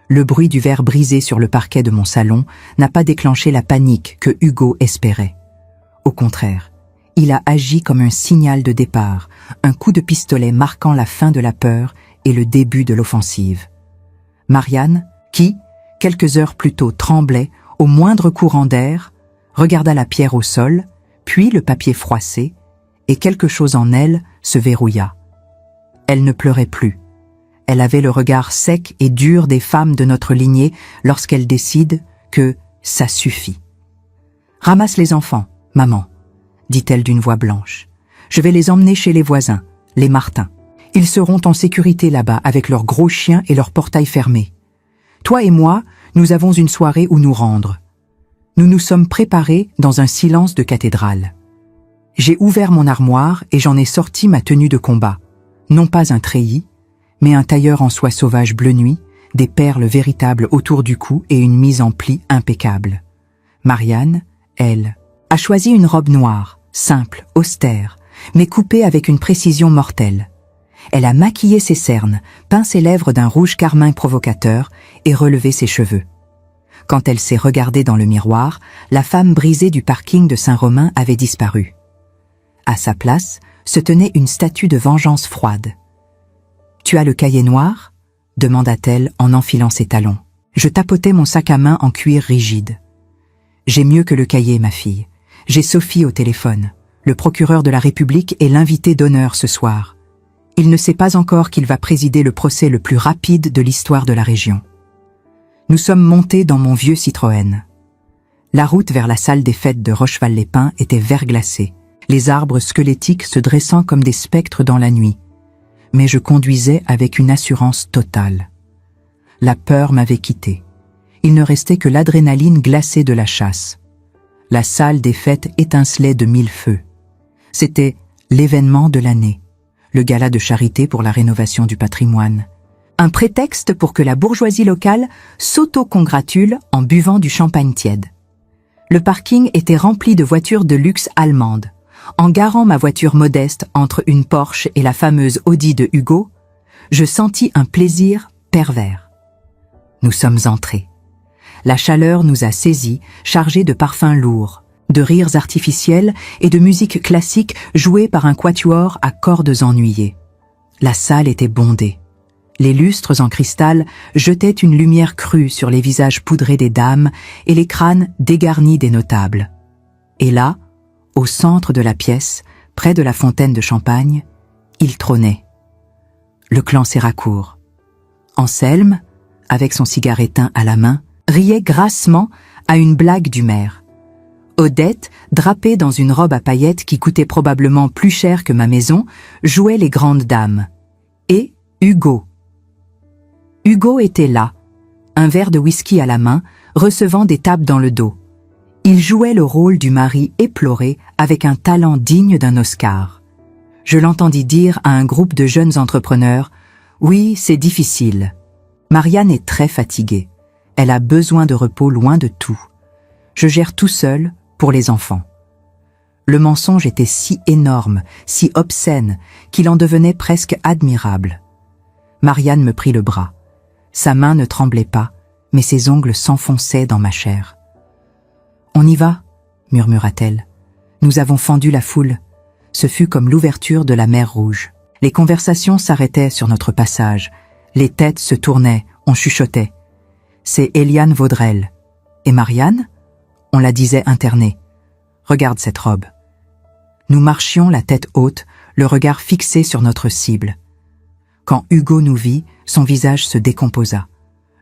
Le bruit du verre brisé sur le parquet de mon salon n'a pas déclenché la panique que Hugo espérait. Au contraire, il a agi comme un signal de départ, un coup de pistolet marquant la fin de la peur et le début de l'offensive. Marianne, qui, quelques heures plus tôt, tremblait au moindre courant d'air, regarda la pierre au sol, puis le papier froissé, et quelque chose en elle se verrouilla. Elle ne pleurait plus. Elle avait le regard sec et dur des femmes de notre lignée lorsqu'elles décident que ça suffit. « Ramasse les enfants, maman, » dit-elle d'une voix blanche. « Je vais les emmener chez les voisins, les Martin. Ils seront en sécurité là-bas avec leurs gros chiens et leurs portails fermés. Toi et moi, nous avons une soirée où nous rendre. Nous nous sommes préparés dans un silence de cathédrale. J'ai ouvert mon armoire et j'en ai sorti ma tenue de combat. Non pas un treillis, mais un tailleur en soie sauvage bleu nuit, des perles véritables autour du cou et une mise en pli impeccable. Marianne, elle, a choisi une robe noire, simple, austère, mais coupée avec une précision mortelle. Elle a maquillé ses cernes, peint ses lèvres d'un rouge carmin provocateur et relevé ses cheveux. Quand elle s'est regardée dans le miroir, la femme brisée du parking de Saint-Romain avait disparu. À sa place se tenait une statue de vengeance froide. « Tu as le cahier noir ?» demanda-t-elle en enfilant ses talons. Je tapotai mon sac à main en cuir rigide. « J'ai mieux que le cahier, ma fille. J'ai Sophie au téléphone. Le procureur de la République est l'invité d'honneur ce soir. Il ne sait pas encore qu'il va présider le procès le plus rapide de l'histoire de la région. Nous sommes montés dans mon vieux Citroën. La route vers la salle des fêtes de Rocheval-les-Pins était verglacée, les arbres squelettiques se dressant comme des spectres dans la nuit. Mais je conduisais avec une assurance totale. La peur m'avait quitté. Il ne restait que l'adrénaline glacée de la chasse. La salle des fêtes étincelait de mille feux. C'était l'événement de l'année, le gala de charité pour la rénovation du patrimoine. Un prétexte pour que la bourgeoisie locale s'auto-congratule en buvant du champagne tiède. Le parking était rempli de voitures de luxe allemandes. En garant ma voiture modeste entre une Porsche et la fameuse Audi de Hugo, je sentis un plaisir pervers. Nous sommes entrés. La chaleur nous a saisis, chargés de parfums lourds, de rires artificiels et de musique classique jouée par un quatuor à cordes ennuyées. La salle était bondée. Les lustres en cristal jetaient une lumière crue sur les visages poudrés des dames et les crânes dégarnis des notables. Et là, au centre de la pièce, près de la fontaine de champagne, il trônait. Le clan Séracourt. Anselme, avec son cigare éteint à la main, riait grassement à une blague du maire. Odette, drapée dans une robe à paillettes qui coûtait probablement plus cher que ma maison, jouait les grandes dames. Et Hugo. Hugo était là, un verre de whisky à la main, recevant des tapes dans le dos. Il jouait le rôle du mari éploré avec un talent digne d'un Oscar. Je l'entendis dire à un groupe de jeunes entrepreneurs « Oui, c'est difficile. Marianne est très fatiguée. Elle a besoin de repos loin de tout. Je gère tout seul pour les enfants. » Le mensonge était si énorme, si obscène, qu'il en devenait presque admirable. Marianne me prit le bras. Sa main ne tremblait pas, mais ses ongles s'enfonçaient dans ma chair. « On y va » murmura-t-elle. Nous avons fendu la foule. Ce fut comme l'ouverture de la mer Rouge. Les conversations s'arrêtaient sur notre passage. Les têtes se tournaient, on chuchotait. « C'est Eliane Vaudrel. » « Et Marianne ?» On la disait internée. « Regarde cette robe. » Nous marchions la tête haute, le regard fixé sur notre cible. Quand Hugo nous vit, son visage se décomposa.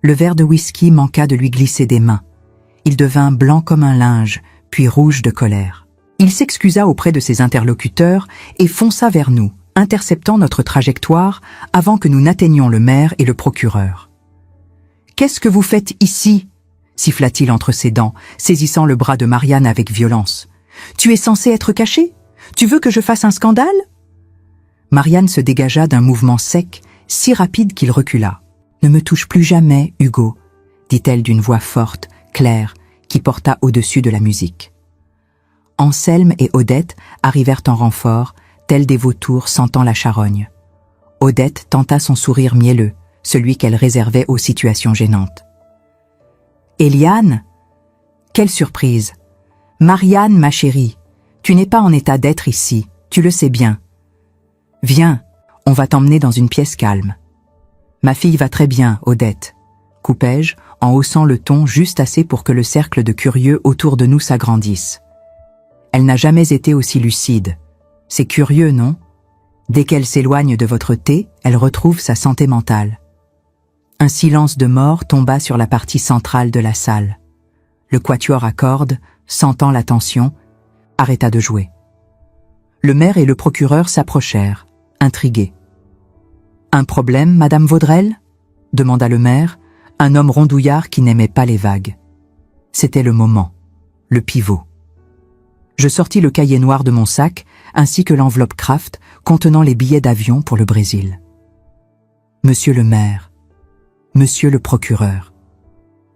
Le verre de whisky manqua de lui glisser des mains. Il devint blanc comme un linge, puis rouge de colère. Il s'excusa auprès de ses interlocuteurs et fonça vers nous, interceptant notre trajectoire avant que nous n'atteignions le maire et le procureur. « Qu'est-ce que vous faites ici ?» siffla-t-il entre ses dents, saisissant le bras de Marianne avec violence. « Tu es censé être caché ? Tu veux que je fasse un scandale ?» Marianne se dégagea d'un mouvement sec, si rapide qu'il recula. « Ne me touche plus jamais, Hugo, » dit-elle d'une voix forte, claire, qui porta au-dessus de la musique. Anselme et Odette arrivèrent en renfort, tels des vautours sentant la charogne. Odette tenta son sourire mielleux, celui qu'elle réservait aux situations gênantes. « Eliane ? Quelle surprise ! Marianne, ma chérie, tu n'es pas en état d'être ici, tu le sais bien. Viens, on va t'emmener dans une pièce calme. »« Ma fille va très bien, Odette, » coupai-je, en haussant le ton juste assez pour que le cercle de curieux autour de nous s'agrandisse. Elle n'a jamais été aussi lucide. C'est curieux, non ? Dès qu'elle s'éloigne de votre thé, elle retrouve sa santé mentale. Un silence de mort tomba sur la partie centrale de la salle. Le quatuor à cordes, sentant la tension, arrêta de jouer. Le maire et le procureur s'approchèrent, intrigués. « Un problème, Madame Vaudrel ?» demanda le maire, un homme rondouillard qui n'aimait pas les vagues. C'était le moment, le pivot. Je sortis le cahier noir de mon sac, ainsi que l'enveloppe Kraft contenant les billets d'avion pour le Brésil. « Monsieur le maire, Monsieur le procureur, »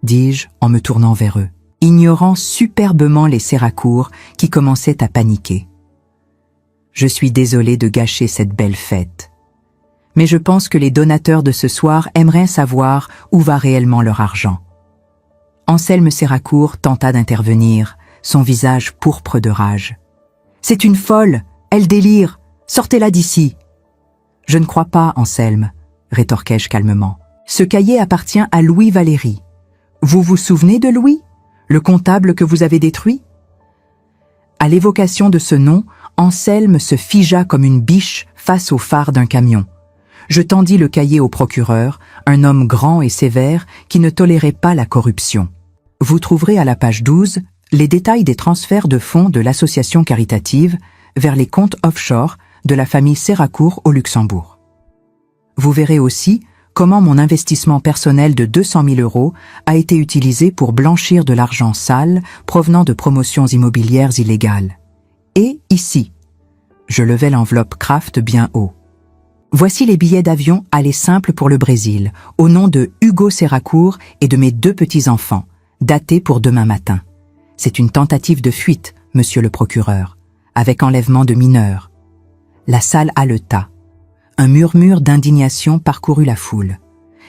dis-je en me tournant vers eux, ignorant superbement les Séracourt qui commençaient à paniquer. « Je suis désolé de gâcher cette belle fête. Mais je pense que les donateurs de ce soir aimeraient savoir où va réellement leur argent. » Anselme Séracourt tenta d'intervenir, son visage pourpre de rage. « C'est une folle, elle délire, sortez-la d'ici. »« Je ne crois pas, Anselme, » rétorquai-je calmement. « Ce cahier appartient à Louis Valéry. Vous vous souvenez de Louis, le comptable que vous avez détruit ? » À l'évocation de ce nom, Anselme se figea comme une biche face au phare d'un camion. Je tendis le cahier au procureur, un homme grand et sévère qui ne tolérait pas la corruption. Vous trouverez à la page 12 les détails des transferts de fonds de l'association caritative vers les comptes offshore de la famille Séracourt au Luxembourg. Vous verrez aussi comment mon investissement personnel de 200 000 € a été utilisé pour blanchir de l'argent sale provenant de promotions immobilières illégales. Et ici, je levai l'enveloppe Kraft bien haut. Voici les billets d'avion aller simple pour le Brésil, au nom de Hugo Séracourt et de mes 2 petits-enfants, datés pour demain matin. C'est une tentative de fuite, monsieur le procureur, avec enlèvement de mineurs. La salle haleta. Un murmure d'indignation parcourut la foule.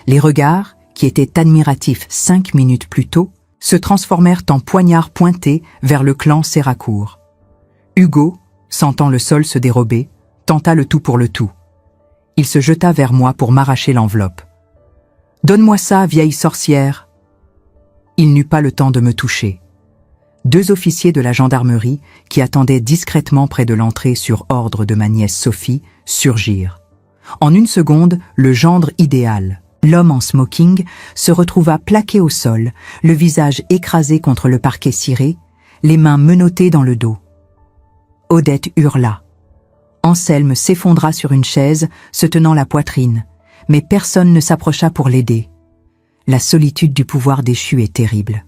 Les regards, qui étaient admiratifs 5 minutes plus tôt, se transformèrent en poignards pointés vers le clan Séracourt. Hugo, sentant le sol se dérober, tenta le tout pour le tout. Il se jeta vers moi pour m'arracher l'enveloppe. « Donne-moi ça, vieille sorcière !» Il n'eut pas le temps de me toucher. 2 officiers de la gendarmerie, qui attendaient discrètement près de l'entrée sur ordre de ma nièce Sophie, surgirent. En une seconde, le gendre idéal, l'homme en smoking, se retrouva plaqué au sol, le visage écrasé contre le parquet ciré, les mains menottées dans le dos. Odette hurla. Anselme s'effondra sur une chaise, se tenant la poitrine, mais personne ne s'approcha pour l'aider. La solitude du pouvoir déchu est terrible.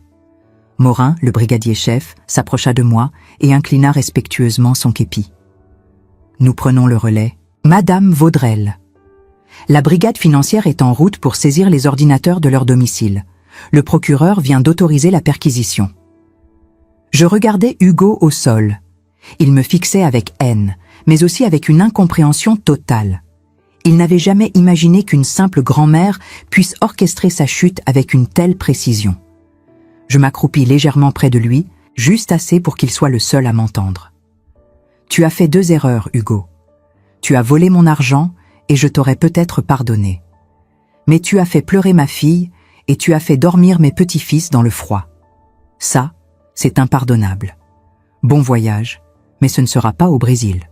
Morin, le brigadier-chef, s'approcha de moi et inclina respectueusement son képi. Nous prenons le relais. Madame Vaudrelle. La brigade financière est en route pour saisir les ordinateurs de leur domicile. Le procureur vient d'autoriser la perquisition. Je regardais Hugo au sol. Il me fixait avec haine, mais aussi avec une incompréhension totale. Il n'avait jamais imaginé qu'une simple grand-mère puisse orchestrer sa chute avec une telle précision. Je m'accroupis légèrement près de lui, juste assez pour qu'il soit le seul à m'entendre. « Tu as fait 2 erreurs, Hugo. Tu as volé mon argent et je t'aurais peut-être pardonné. Mais tu as fait pleurer ma fille et tu as fait dormir mes petits-fils dans le froid. Ça, c'est impardonnable. Bon voyage, mais ce ne sera pas au Brésil. »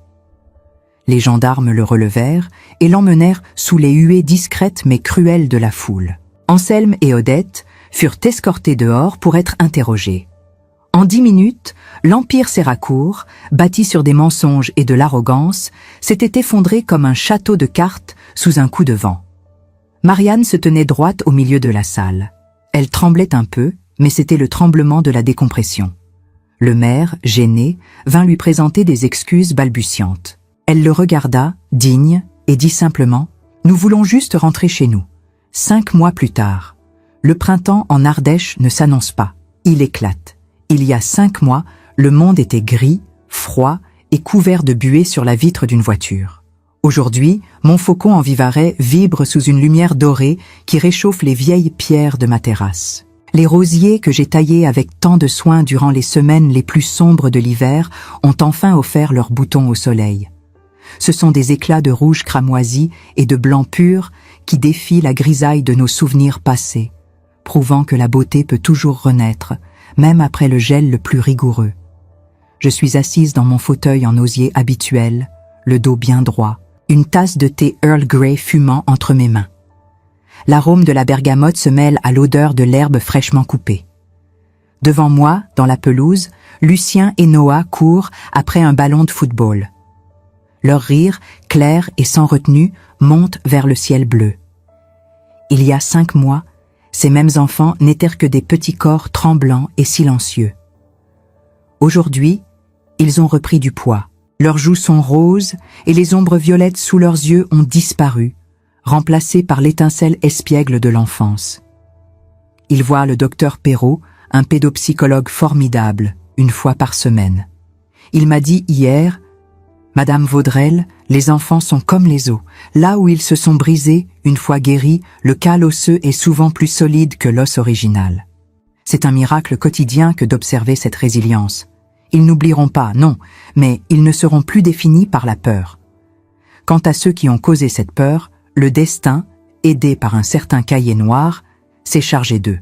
Les gendarmes le relevèrent et l'emmenèrent sous les huées discrètes mais cruelles de la foule. Anselme et Odette furent escortés dehors pour être interrogés. En 10 minutes, l'empire Séracourt, bâti sur des mensonges et de l'arrogance, s'était effondré comme un château de cartes sous un coup de vent. Marianne se tenait droite au milieu de la salle. Elle tremblait un peu, mais c'était le tremblement de la décompression. Le maire, gêné, vint lui présenter des excuses balbutiantes. Elle le regarda, digne, et dit simplement « Nous voulons juste rentrer chez nous. 5 mois plus tard. Le printemps en Ardèche ne s'annonce pas. Il éclate. Il y a 5 mois, le monde était gris, froid et couvert de buée sur la vitre d'une voiture. Aujourd'hui, mon faucon en Vivarais vibre sous une lumière dorée qui réchauffe les vieilles pierres de ma terrasse. Les rosiers que j'ai taillés avec tant de soin durant les semaines les plus sombres de l'hiver ont enfin offert leurs boutons au soleil. Ce sont des éclats de rouge cramoisi et de blanc pur qui défient la grisaille de nos souvenirs passés, prouvant que la beauté peut toujours renaître, même après le gel le plus rigoureux. Je suis assise dans mon fauteuil en osier habituel, le dos bien droit, une tasse de thé Earl Grey fumant entre mes mains. L'arôme de la bergamote se mêle à l'odeur de l'herbe fraîchement coupée. Devant moi, dans la pelouse, Lucien et Noah courent après un ballon de football. Leur rire, clair et sans retenue, monte vers le ciel bleu. Il y a 5 mois, ces mêmes enfants n'étaient que des petits corps tremblants et silencieux. Aujourd'hui, ils ont repris du poids. Leurs joues sont roses et les ombres violettes sous leurs yeux ont disparu, remplacées par l'étincelle espiègle de l'enfance. Ils voient le docteur Perrault, un pédopsychologue formidable, 1 fois par semaine. Il m'a dit hier: « Madame Vaudrelle, les enfants sont comme les os. Là où ils se sont brisés, une fois guéris, le cal osseux est souvent plus solide que l'os original. » C'est un miracle quotidien que d'observer cette résilience. Ils n'oublieront pas, non, mais ils ne seront plus définis par la peur. Quant à ceux qui ont causé cette peur, le destin, aidé par un certain cahier noir, s'est chargé d'eux.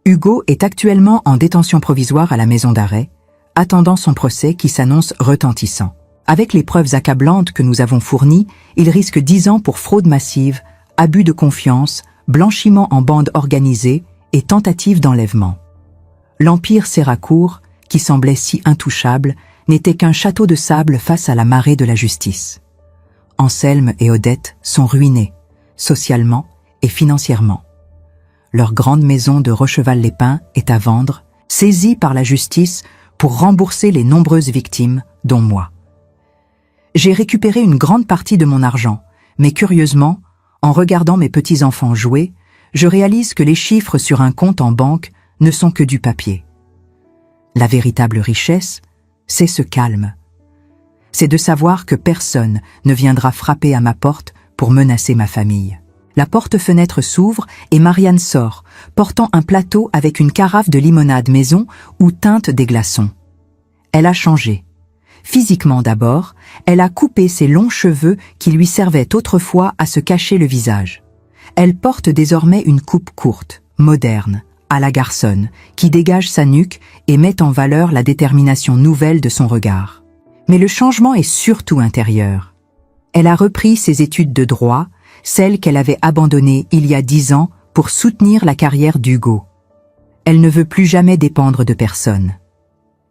Hugo est actuellement en détention provisoire à la maison d'arrêt, attendant son procès qui s'annonce retentissant. Avec les preuves accablantes que nous avons fournies, il risque 10 ans pour fraude massive, abus de confiance, blanchiment en bande organisée et tentative d'enlèvement. L'empire Séracourt, qui semblait si intouchable, n'était qu'un château de sable face à la marée de la justice. Anselme et Odette sont ruinés, socialement et financièrement. Leur grande maison de Rocheval-les-Pins est à vendre, saisie par la justice pour rembourser les nombreuses victimes, dont moi. J'ai récupéré une grande partie de mon argent, mais curieusement, en regardant mes petits-enfants jouer, je réalise que les chiffres sur un compte en banque ne sont que du papier. La véritable richesse, c'est ce calme. C'est de savoir que personne ne viendra frapper à ma porte pour menacer ma famille. La porte-fenêtre s'ouvre et Marianne sort, portant un plateau avec une carafe de limonade maison où teintent des glaçons. Elle a changé. Physiquement d'abord, elle a coupé ses longs cheveux qui lui servaient autrefois à se cacher le visage. Elle porte désormais une coupe courte, moderne, à la garçonne, qui dégage sa nuque et met en valeur la détermination nouvelle de son regard. Mais le changement est surtout intérieur. Elle a repris ses études de droit, celles qu'elle avait abandonnées il y a 10 ans pour soutenir la carrière d'Hugo. Elle ne veut plus jamais dépendre de personne.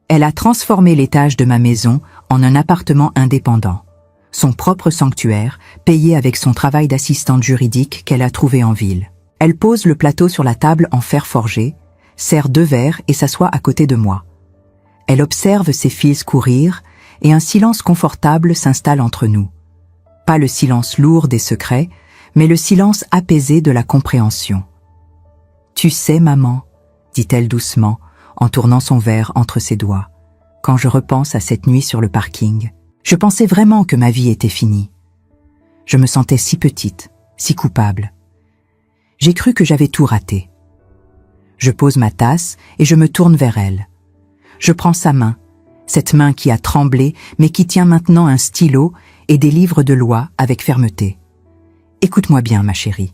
Elle a transformé l'étage de ma maison en un appartement indépendant, son propre sanctuaire, payé avec son travail d'assistante juridique qu'elle a trouvé en ville. Elle pose le plateau sur la table en fer forgé, sert 2 verres et s'assoit à côté de moi. Elle observe ses fils courir et un silence confortable s'installe entre nous. Pas le silence lourd des secrets, mais le silence apaisé de la compréhension. « Tu sais, maman, dit-elle doucement, en tournant son verre entre ses doigts, quand je repense à cette nuit sur le parking, je pensais vraiment que ma vie était finie. Je me sentais si petite, si coupable. J'ai cru que j'avais tout raté. Je pose ma tasse et je me tourne vers elle. Je prends sa main, cette main qui a tremblé mais qui tient maintenant un stylo et des livres de loi avec fermeté. Écoute-moi bien, ma chérie.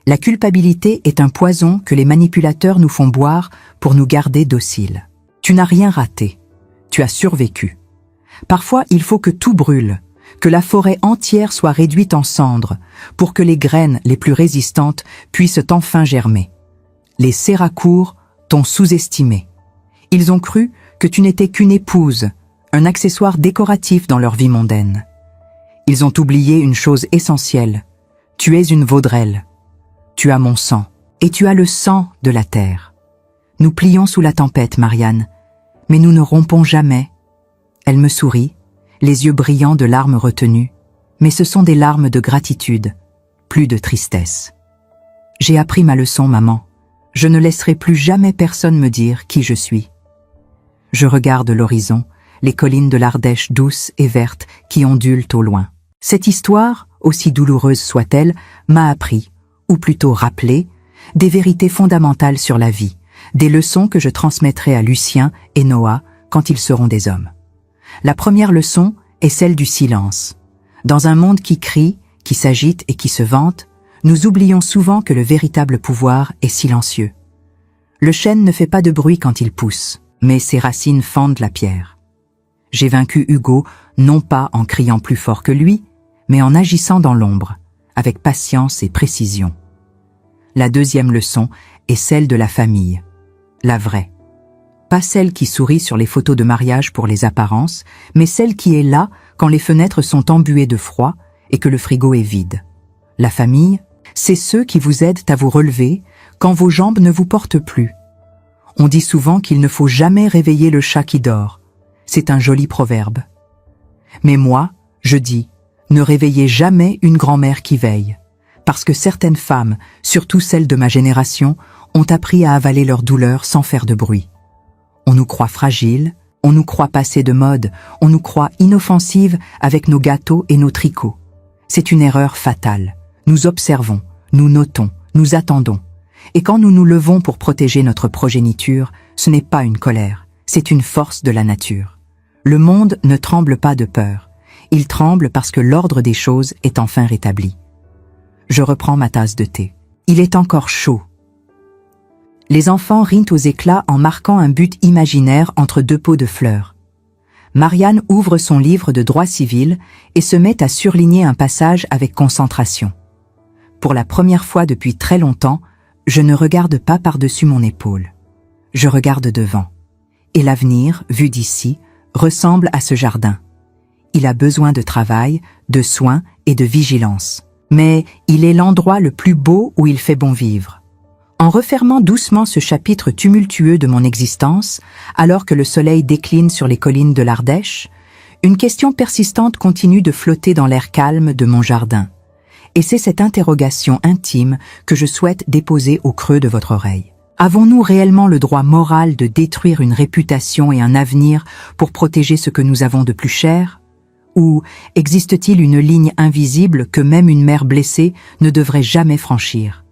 La culpabilité est un poison que les manipulateurs nous font boire pour nous garder dociles. Tu n'as rien raté. Tu as survécu. Parfois, il faut que tout brûle, que la forêt entière soit réduite en cendres pour que les graines les plus résistantes puissent enfin germer. Les Séracourt t'ont sous-estimé. Ils ont cru que tu n'étais qu'une épouse, un accessoire décoratif dans leur vie mondaine. Ils ont oublié une chose essentielle. Tu es une Vaudrelle. Tu as mon sang, et tu as le sang de la terre. Nous plions sous la tempête, Marianne, mais nous ne rompons jamais. Elle me sourit, les yeux brillants de larmes retenues, mais ce sont des larmes de gratitude, plus de tristesse. J'ai appris ma leçon, maman. Je ne laisserai plus jamais personne me dire qui je suis. Je regarde l'horizon, les collines de l'Ardèche douces et vertes qui ondulent au loin. Cette histoire, aussi douloureuse soit-elle, m'a appris, ou plutôt rappelé, des vérités fondamentales sur la vie, des leçons que je transmettrai à Lucien et Noah quand ils seront des hommes. La première leçon est celle du silence. Dans un monde qui crie, qui s'agite et qui se vante, nous oublions souvent que le véritable pouvoir est silencieux. Le chêne ne fait pas de bruit quand il pousse, mais ses racines fendent la pierre. J'ai vaincu Hugo, non pas en criant plus fort que lui, mais en agissant dans l'ombre, avec patience et précision. La deuxième leçon est celle de la famille, la vraie. Pas celle qui sourit sur les photos de mariage pour les apparences, mais celle qui est là quand les fenêtres sont embuées de froid et que le frigo est vide. La famille, c'est ceux qui vous aident à vous relever quand vos jambes ne vous portent plus. On dit souvent qu'il ne faut jamais réveiller le chat qui dort. C'est un joli proverbe. Mais moi, je dis, ne réveillez jamais une grand-mère qui veille. Parce que certaines femmes, surtout celles de ma génération, ont appris à avaler leur douleur sans faire de bruit. On nous croit fragiles, on nous croit passées de mode, on nous croit inoffensives avec nos gâteaux et nos tricots. C'est une erreur fatale. Nous observons, nous notons, nous attendons. Et quand nous nous levons pour protéger notre progéniture, ce n'est pas une colère, c'est une force de la nature. Le monde ne tremble pas de peur. Il tremble parce que l'ordre des choses est enfin rétabli. Je reprends ma tasse de thé. Il est encore chaud. Les enfants rient aux éclats en marquant un but imaginaire entre deux pots de fleurs. Marianne ouvre son livre de droit civil et se met à surligner un passage avec concentration. Pour la première fois depuis très longtemps, je ne regarde pas par-dessus mon épaule. Je regarde devant. Et l'avenir, vu d'ici, ressemble à ce jardin. Il a besoin de travail, de soins et de vigilance. Mais il est l'endroit le plus beau où il fait bon vivre. En refermant doucement ce chapitre tumultueux de mon existence, alors que le soleil décline sur les collines de l'Ardèche, une question persistante continue de flotter dans l'air calme de mon jardin. Et c'est cette interrogation intime que je souhaite déposer au creux de votre oreille. Avons-nous réellement le droit moral de détruire une réputation et un avenir pour protéger ce que nous avons de plus cher ? Ou existe-t-il une ligne invisible que même une mère blessée ne devrait jamais franchir ?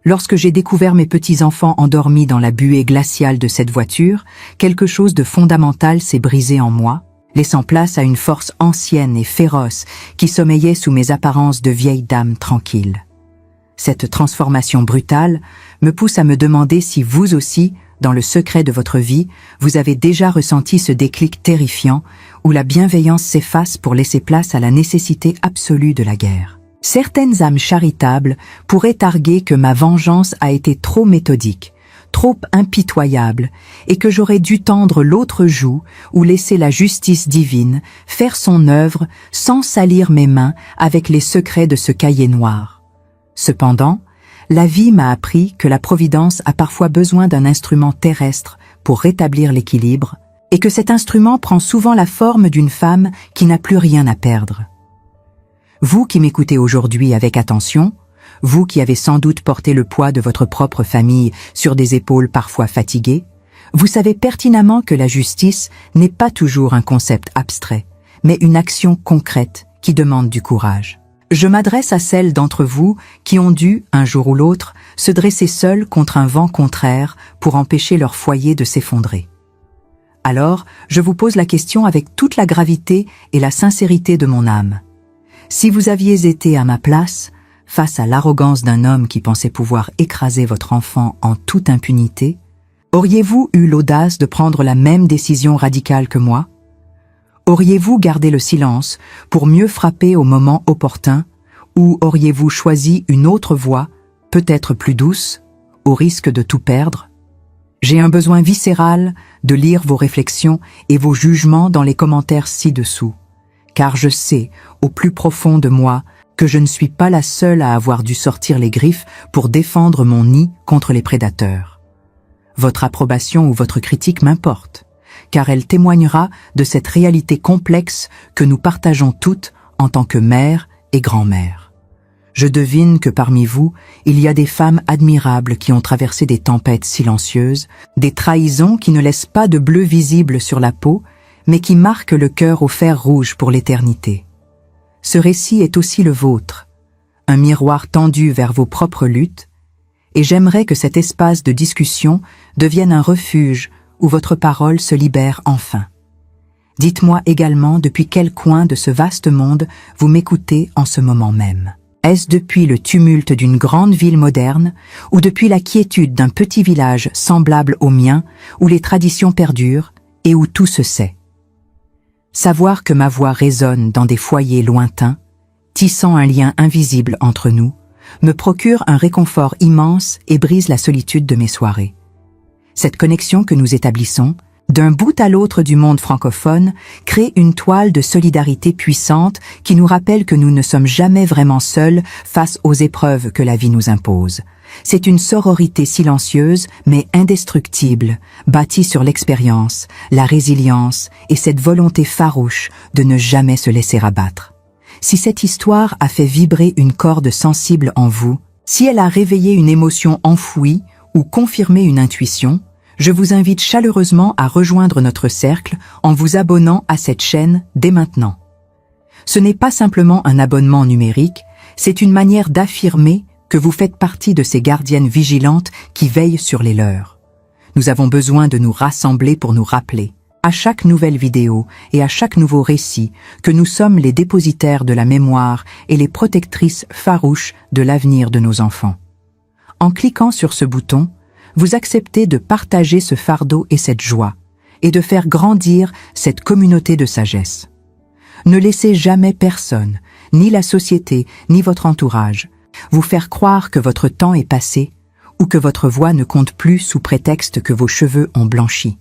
Lorsque j'ai découvert mes petits-enfants endormis dans la buée glaciale de cette voiture, quelque chose de fondamental s'est brisé en moi, laissant place à une force ancienne et féroce qui sommeillait sous mes apparences de vieille dame tranquille. Cette transformation brutale me pousse à me demander si vous aussi, dans le secret de votre vie, vous avez déjà ressenti ce déclic terrifiant où la bienveillance s'efface pour laisser place à la nécessité absolue de la guerre. Certaines âmes charitables pourraient arguer que ma vengeance a été trop méthodique, trop impitoyable, et que j'aurais dû tendre l'autre joue ou laisser la justice divine faire son œuvre sans salir mes mains avec les secrets de ce cahier noir. Cependant, la vie m'a appris que la providence a parfois besoin d'un instrument terrestre pour rétablir l'équilibre, et que cet instrument prend souvent la forme d'une femme qui n'a plus rien à perdre. Vous qui m'écoutez aujourd'hui avec attention, vous qui avez sans doute porté le poids de votre propre famille sur des épaules parfois fatiguées, vous savez pertinemment que la justice n'est pas toujours un concept abstrait, mais une action concrète qui demande du courage. Je m'adresse à celles d'entre vous qui ont dû, un jour ou l'autre, se dresser seules contre un vent contraire pour empêcher leur foyer de s'effondrer. Alors, je vous pose la question avec toute la gravité et la sincérité de mon âme. Si vous aviez été à ma place, face à l'arrogance d'un homme qui pensait pouvoir écraser votre enfant en toute impunité, auriez-vous eu l'audace de prendre la même décision radicale que moi ? Auriez-vous gardé le silence pour mieux frapper au moment opportun, ou auriez-vous choisi une autre voie, peut-être plus douce, au risque de tout perdre ? J'ai un besoin viscéral de lire vos réflexions et vos jugements dans les commentaires ci-dessous, car je sais, au plus profond de moi, que je ne suis pas la seule à avoir dû sortir les griffes pour défendre mon nid contre les prédateurs. Votre approbation ou votre critique m'importe, car elle témoignera de cette réalité complexe que nous partageons toutes en tant que mère et grand-mère. Je devine que parmi vous, il y a des femmes admirables qui ont traversé des tempêtes silencieuses, des trahisons qui ne laissent pas de bleu visible sur la peau, mais qui marquent le cœur au fer rouge pour l'éternité. Ce récit est aussi le vôtre, un miroir tendu vers vos propres luttes, et j'aimerais que cet espace de discussion devienne un refuge où votre parole se libère enfin. Dites-moi également depuis quel coin de ce vaste monde vous m'écoutez en ce moment même. Est-ce depuis le tumulte d'une grande ville moderne ou depuis la quiétude d'un petit village semblable au mien où les traditions perdurent et où tout se sait? Savoir que ma voix résonne dans des foyers lointains, tissant un lien invisible entre nous, me procure un réconfort immense et brise la solitude de mes soirées. Cette connexion que nous établissons, d'un bout à l'autre du monde francophone, crée une toile de solidarité puissante qui nous rappelle que nous ne sommes jamais vraiment seuls face aux épreuves que la vie nous impose. C'est une sororité silencieuse mais indestructible, bâtie sur l'expérience, la résilience et cette volonté farouche de ne jamais se laisser abattre. Si cette histoire a fait vibrer une corde sensible en vous, si elle a réveillé une émotion enfouie ou confirmé une intuition, je vous invite chaleureusement à rejoindre notre cercle en vous abonnant à cette chaîne dès maintenant. Ce n'est pas simplement un abonnement numérique, c'est une manière d'affirmer que vous faites partie de ces gardiennes vigilantes qui veillent sur les leurs. Nous avons besoin de nous rassembler pour nous rappeler, à chaque nouvelle vidéo et à chaque nouveau récit, que nous sommes les dépositaires de la mémoire et les protectrices farouches de l'avenir de nos enfants. En cliquant sur ce bouton, vous acceptez de partager ce fardeau et cette joie, et de faire grandir cette communauté de sagesse. Ne laissez jamais personne, ni la société, ni votre entourage, vous faire croire que votre temps est passé ou que votre voix ne compte plus sous prétexte que vos cheveux ont blanchi.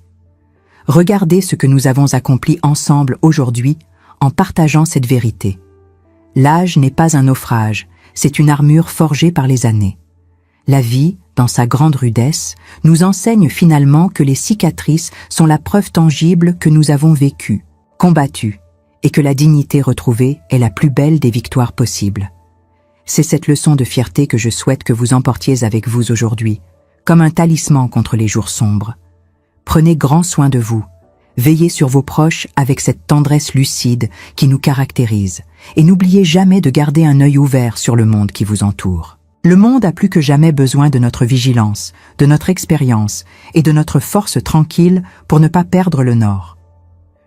Regardez ce que nous avons accompli ensemble aujourd'hui en partageant cette vérité. L'âge n'est pas un naufrage, c'est une armure forgée par les années. La vie, dans sa grande rudesse, nous enseigne finalement que les cicatrices sont la preuve tangible que nous avons vécu, combattu, et que la dignité retrouvée est la plus belle des victoires possibles. C'est cette leçon de fierté que je souhaite que vous emportiez avec vous aujourd'hui, comme un talisman contre les jours sombres. Prenez grand soin de vous, veillez sur vos proches avec cette tendresse lucide qui nous caractérise, et n'oubliez jamais de garder un œil ouvert sur le monde qui vous entoure. Le monde a plus que jamais besoin de notre vigilance, de notre expérience et de notre force tranquille pour ne pas perdre le nord.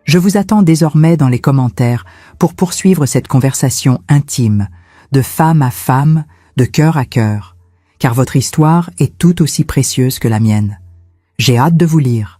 Je vous attends désormais dans les commentaires pour poursuivre cette conversation intime, de femme à femme, de cœur à cœur, car votre histoire est tout aussi précieuse que la mienne. J'ai hâte de vous lire.